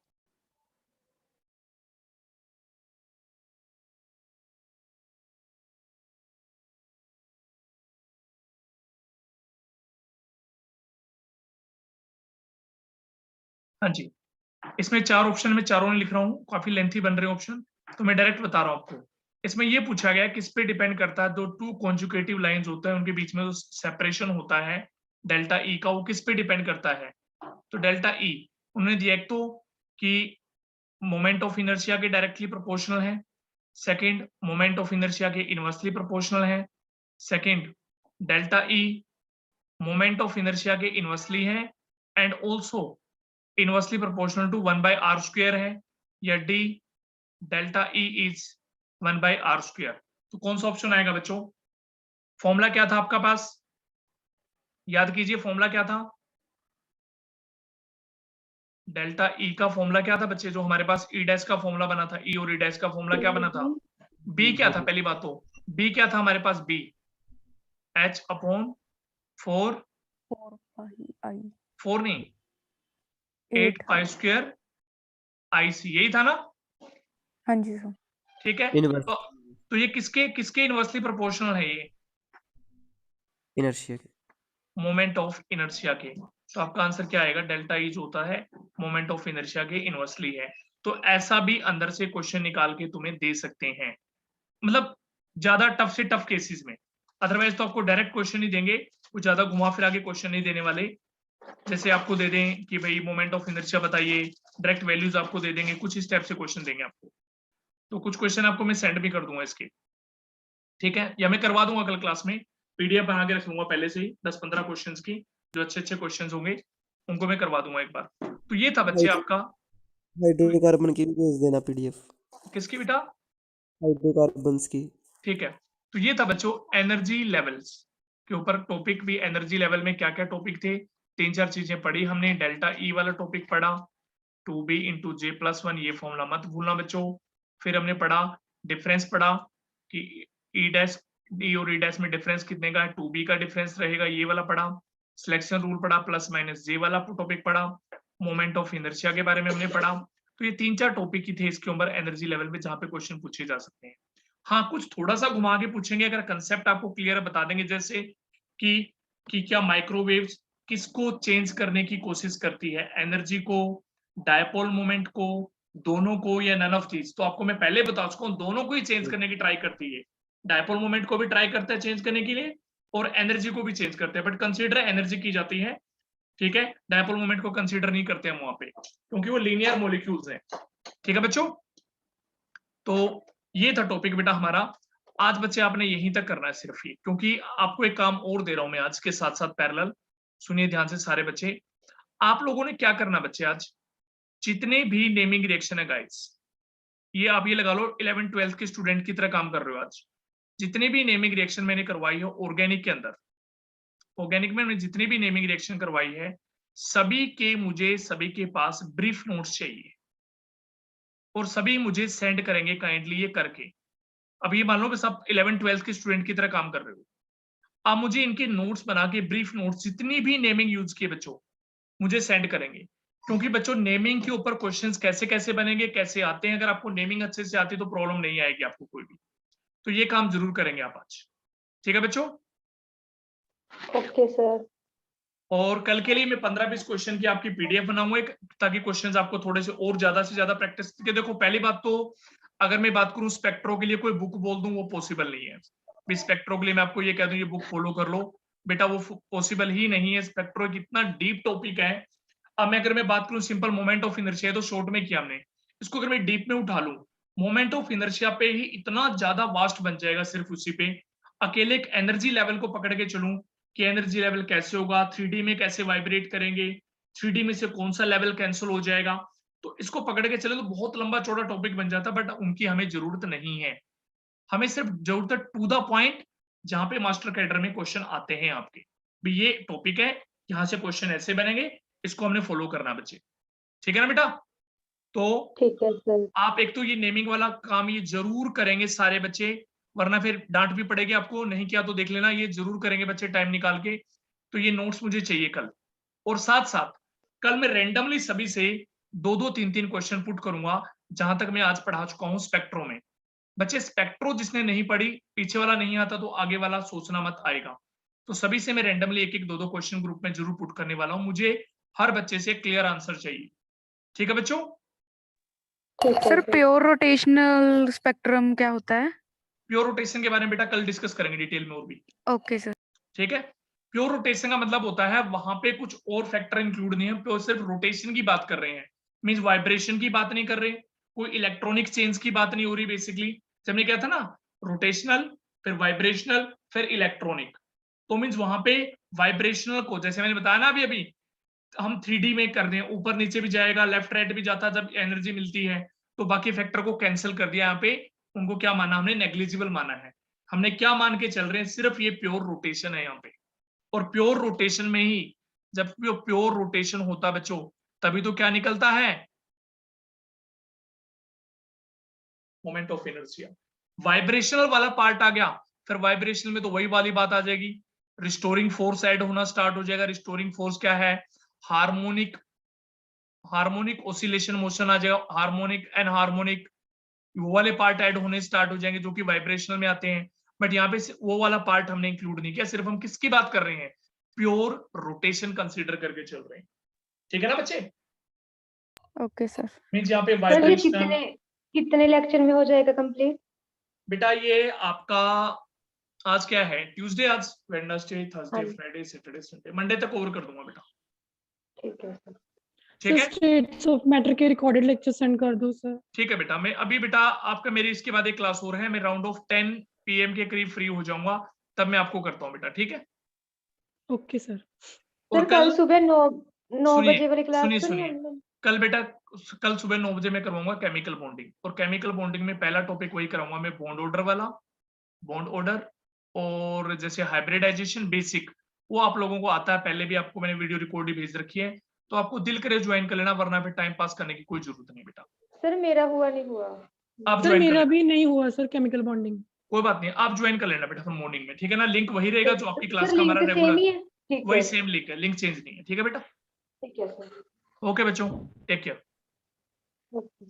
हाँ जी, इसमें 4 ऑप्शन में चारों ने लिख रहा हूँ, काफी लेंथी बन रहे ऑप्शन, तो मैं डायरेक्ट बता रहा हूँ आपको। इसमें ये पूछा गया किस पे डिपेंड करता है, दो टू कॉन्जुगेटिव लाइंस होते हैं, उनके बीच में जो सेपरेशन होता है डेल्टा ई का, वो किस पे डिपेंड करता है? तो डेल्टा ई उन्होंने दिया एक तो कि मोमेंट ऑफ इनर्शिया के डायरेक्टली प्रोपोर्शनल है, सेकंड मोमेंट ऑफ इनर्शिया के इनवर्सली प्रोपोर्शनल है, second delta E moment of inertia के इनवर्सली है, and also inversely proportional to 1/r² है, या D delta E is 1/r²। तो कौन सा ऑप्शन आएगा बच्चों? फॉर्मूला क्या था आपका पास? याद कीजिए फॉर्मूला क्या था? डेल्टा ई का फॉर्मूला क्या था बच्चे? जो हमारे पास ई डैश का फॉर्मूला बना था, ई और ई डैश का फॉर्मूला क्या बना था? बी क्या था? पहली बात तो बी क्या था हमारे पास? बी h/4 4 पाई 4 नहीं 8 8π² IC, यही था ना? हाँ जी सर। ठीक है, इनवर्स तो ये किसके इनवर्सली प्रोपोर्शनल है? ये इनर्शिया के। मोमेंट ऑफ इनर्शिया के। तो आपका आंसर क्या आएगा? डेल्टा ई जो होता है मोमेंट ऑफ इनर्शिया के इनवर्सली है। तो ऐसा भी अंदर से क्वेश्चन निकाल के तुम्हें दे सकते हैं, मतलब ज्यादा टफ से टफ केसेस में। अदरवाइज तो आपको डायरेक्ट क्वेश्चन ही देंगे, कुछ ज्यादा घुमा फिरा के क्वेश्चन नहीं देने वाले। जैसे आपको दे दें कि भाई मोमेंट ऑफ इनर्शिया बताइए, डायरेक्ट वैल्यूज आपको दे देंगे, कुछ इस टाइप से क्वेश्चन देंगे आपको। तो कुछ क्वेश्चन आपको मैं सेंड भी कर दूंगा इसके, ठीक है, या मैं करवा दूंगा कल क्लास में, पीडीएफ बना के रख लूंगा पहले से ही 10-15 क्वेश्चंस की, जो अच्छे अच्छे क्वेश्चंस होंगे उनको मैं करवा दूंगा एक बार। तो ये था बच्चे आपका, हाइड्रोकार्बन की भी भेज देना पीडीएफ, किसकी बेटा? हाइड्रोकार्बन्स की। ठीक है, तो ये था बच्चों एनर्जी लेवल्स के ऊपर टॉपिक भी। एनर्जी लेवल में क्या क्या टॉपिक थे? 3-4 चीजें पढ़ी हमने। डेल्टा ई वाला टॉपिक पढ़ा, 2b × j+1, ये फॉर्मूला मत भूलना बच्चों। फिर हमने पढ़ा डिफरेंस, पढ़ा कि ई डैश डी और ई डैश में डिफरेंस कितने का है, 2b का डिफरेंस रहेगा, ये वाला पढ़ा। सिलेक्शन रूल पढ़ा, +-j वाला टॉपिक पढ़ा। मोमेंट ऑफ इनर्शिया के बारे में हमने पढ़ा। तो ये 3-4 टॉपिक ही थे इसके ऊपर एनर्जी लेवल में, जहां पे क्वेश्चन पूछे जा सकते हैं। हाँ, कुछ थोड़ा सा घुमा के पूछेंगे, अगर कंसेप्ट आपको क्लियर बता देंगे, जैसे कि क्या माइक्रोवेव्स किसको चेंज करने की कोशिश करती है, एनर्जी को, डायपोल मोमेंट को, दोनों को, या नन ऑफ दीज। तो आपको मैं पहले बता चुका हूं, दोनों को ही चेंज करने की ट्राई करती है। डायपोल मोमेंट को भी ट्राई करता है चेंज करने के लिए, और एनर्जी को भी चेंज करते हैं, बट कंसीडर एनर्जी की जाती है, ठीक है। डायपोल मोमेंट को कंसीडर नहीं करते हम वहां पे, क्योंकि वो लीनियर मॉलिक्यूल्स हैं, ठीक है बच्चों। तो ये था टॉपिक बेटा हमारा आज। बच्चे आपने यहीं तक करना है सिर्फ ये, क्योंकि आपको एक काम और दे रहा हूं मैं आज के साथ साथ पैरेलल। सुनिए ध्यान से सारे बच्चे, आप लोगों ने क्या करना बच्चे, आज जितने भी नेमिंग रिएक्शन है गाइस, ये आप ये लगा लो 11th-12th के स्टूडेंट की तरह काम कर रहे हो आज। जितने भी नेमिंग रिएक्शन मैंने करवाई है ऑर्गेनिक के अंदर, ऑर्गेनिक में मैंने जितनी भी नेमिंग रिएक्शन करवाई है, सभी के पास ब्रीफ नोट्स चाहिए, और सभी मुझे सेंड करेंगे काइंडली ये करके। अब ये मान लो कि सब 11th-12th के स्टूडेंट की तरह काम कर रहे हो, आप मुझे इनके नोट्स बना के, ब्रीफ नोट्स जितनी भी नेमिंग यूज किए बच्चों, मुझे सेंड करेंगे। क्योंकि बच्चों नेमिंग के ऊपर क्वेश्चंस कैसे कैसे बनेंगे, कैसे आते हैं, अगर आपको नेमिंग अच्छे से आती है तो प्रॉब्लम नहीं आएगी आपको कोई भी। तो ये काम जरूर करेंगे आप आज, ठीक है बच्चों। Okay sir. और कल के लिए मैं 15-20 क्वेश्चन की आपकी पीडीएफ बनाऊंगा एक, ताकि क्वेश्चंस आपको थोड़े से और ज्यादा से ज्यादा प्रैक्टिस के। देखो पहली बात तो, अगर मैं बात करूं स्पेक्ट्रो के लिए कोई बुक बोल दूं, वो पॉसिबल नहीं है। भी स्पेक्ट्रो के लिए मैं आपको ये कह दूं ये बुक फॉलो कर लो, बेटा वो पॉसिबल ही नहीं है। स्पेक्ट्रो एक इतना डीप टॉपिक है। अब मैं अगर मैं बात करूं सिंपल मोमेंट ऑफ इनर्शिया, तो शॉर्ट में किया हमने, इसको अगर मैं डीप में उठा लूं, मोमेंट ऑफ इनर्शिया पे ही इतना ज्यादा वास्ट बन जाएगा सिर्फ उसी पे। अकेले एक एनर्जी लेवल को पकड़ के चलूं कि एनर्जी लेवल कैसे होगा, 3D में कैसे वाइब्रेट करेंगे, 3D में से कौन सा लेवल कैंसिल हो जाएगा, तो इसको पकड़ के चले तो बहुत लंबा चौड़ा टॉपिक बन जाता। बट उनकी हमें जरूरत नहीं है, हमें सिर्फ जरूरत है टू द पॉइंट, जहां पे मास्टर कैडर में क्वेश्चन आते हैं आपके भी, ये टॉपिक है, यहां से क्वेश्चन ऐसे बनेंगे, इसको हमने फॉलो करना बच्चे, ठीक है ना बेटा। तो ठीक है सर। आप एक तो ये नेमिंग वाला काम ये जरूर करेंगे सारे बच्चे, वरना फिर डांट भी पड़ेगी आपको, नहीं किया तो देख लेना, ये जरूर करेंगे बच्चे टाइम निकाल के। तो ये नोट्स मुझे चाहिए कल, और साथ साथ कल मैं रैंडमली सभी से 2-2, 3-3 क्वेश्चन पुट करूंगा, जहां तक मैं आज पढ़ा चुका हूं स्पेक्ट्रो में। बच्चे स्पेक्ट्रो जिसने नहीं पढ़ी, पीछे वाला नहीं आता तो आगे वाला सोचना मत आएगा। तो सभी से मैं रैंडमली 1-1, 2-2 क्वेश्चन ग्रुप में जरूर पुट करने वाला हूं, मुझे हर बच्चे से क्लियर आंसर चाहिए, ठीक है बच्चों। ठीक है sir sir. Pure rotational spectrum क्या होता है? प्योर रोटेशन के बारे में बेटा कल डिस्कस करेंगे डिटेल में और भी, ओके सर। ठीक है। प्योर रोटेशन का मतलब होता है वहां पे कुछ और फैक्टर इंक्लूड नहीं है, प्योर सिर्फ रोटेशन की बात कर रहे हैं, मींस वाइब्रेशन की बात नहीं कर रहे, कोई इलेक्ट्रॉनिक चेंज की बात नहीं हो रही। बेसिकली जब हमने क्या था ना, रोटेशनल, फिर वाइब्रेशनल, फिर इलेक्ट्रॉनिक, तो मींस वहां पे वाइब्रेशनल को, जैसे मैंने बताया ना अभी हम 3D में कर रहे हैं, ऊपर नीचे भी जाएगा, लेफ्ट राइट भी जाता है जब एनर्जी मिलती है, तो बाकी फैक्टर को कैंसिल कर दिया। यहाँ पे उनको क्या माना हमने, नेग्लिजिबल माना है। हमने क्या मान के चल रहे हैं, सिर्फ ये प्योर रोटेशन है यहाँ पे, और प्योर रोटेशन में ही जब प्योर रोटेशन होता है बच्चों, तभी तो क्या निकलता है, मोमेंट ऑफ इनर्शिया। वाइब्रेशनल वाला पार्ट आ गया, फिर वाइब्रेशनल में तो वही वाली बात आ जाएगी, रिस्टोरिंग फोर्स ऐड होना स्टार्ट हो जाएगा। रिस्टोरिंग फोर्स क्या है, हार्मोनिक ओसिलेशन मोशन आ जाएगा, हार्मोनिक एंड हार्मोनिक वो वाले पार्ट ऐड होने स्टार्ट हो जाएंगे जो कि वाइब्रेशनल में आते हैं। बट यहाँ पे वो वाला पार्ट हमने इंक्लूड नहीं किया, सिर्फ हम किसकी बात कर रहे हैं, प्योर रोटेशन कंसीडर करके चल रहे हैं। ठीक है ना बच्चे, ओके सर। मींस यहाँ पे सर ये वाइब्रेशन। कितने लेक्चर में हो जाएगा कंप्लीट? बेटा ये आपका आज क्या है, ट्यूसडे, आज वेडनेसडे, थर्सडे, हाँ। फ्राइडे, सैटरडे, संडे, मंडे तक कवर कर दूंगा बेटा। ठीक है सर। ठीक है, स्टेट्स ऑफ मैटर के रिकॉर्डेड लेक्चर सेंड कर दो सर। ठीक है बेटा। मैं अभी बेटा आपका मेरी इसके बाद एक क्लास और है, मैं राउंड ऑफ 10 PM के करीब फ्री हो जाऊंगा, तब मैं आपको करता हूँ बेटा। ठीक है, ओके सर। और सर कल सुबह 9 सुनिए, बजे वाली क्लास सुनिए, तो नहीं सुनिए। होगी? कल बेटा कल सुबह 9 बजे मैं करवाऊंगा केमिकल बॉन्डिंग, और केमिकल बॉन्डिंग में पहला टॉपिक वही कराऊंगा मैं, बॉन्ड ऑर्डर वाला, बॉन्ड ऑर्डर, और जैसे हाइब्रिडाइजेशन बेसिक, वो आप लोगों को आता है, पहले भी आपको मैंने वीडियो रिकॉर्ड ही भेज रखी है, तो आपको दिल करे ज्वाइन कर लेना, वरना फिर टाइम पास करने की कोई जरूरत नहीं बेटा। सर मेरा हुआ नहीं हुआ। आप सर ज्वाइन कर मेरा लेना, भी नहीं हुआ सर केमिकल बॉन्डिंग। कोई बात नहीं, आप ज्वाइन कर लेना बेटा फिर मॉर्निंग में। ठीक है ना, लिंक वही रहेगा जो आपकी क्लास सर का लिंक हमारा सेम रेगुलर, ही है? ठीक वही है, सेम लिंक है, लिंक चेंज नहीं है। ठीक है बेटा, ठीक है सर। ओके बच्चों, टेक केयर। ओके।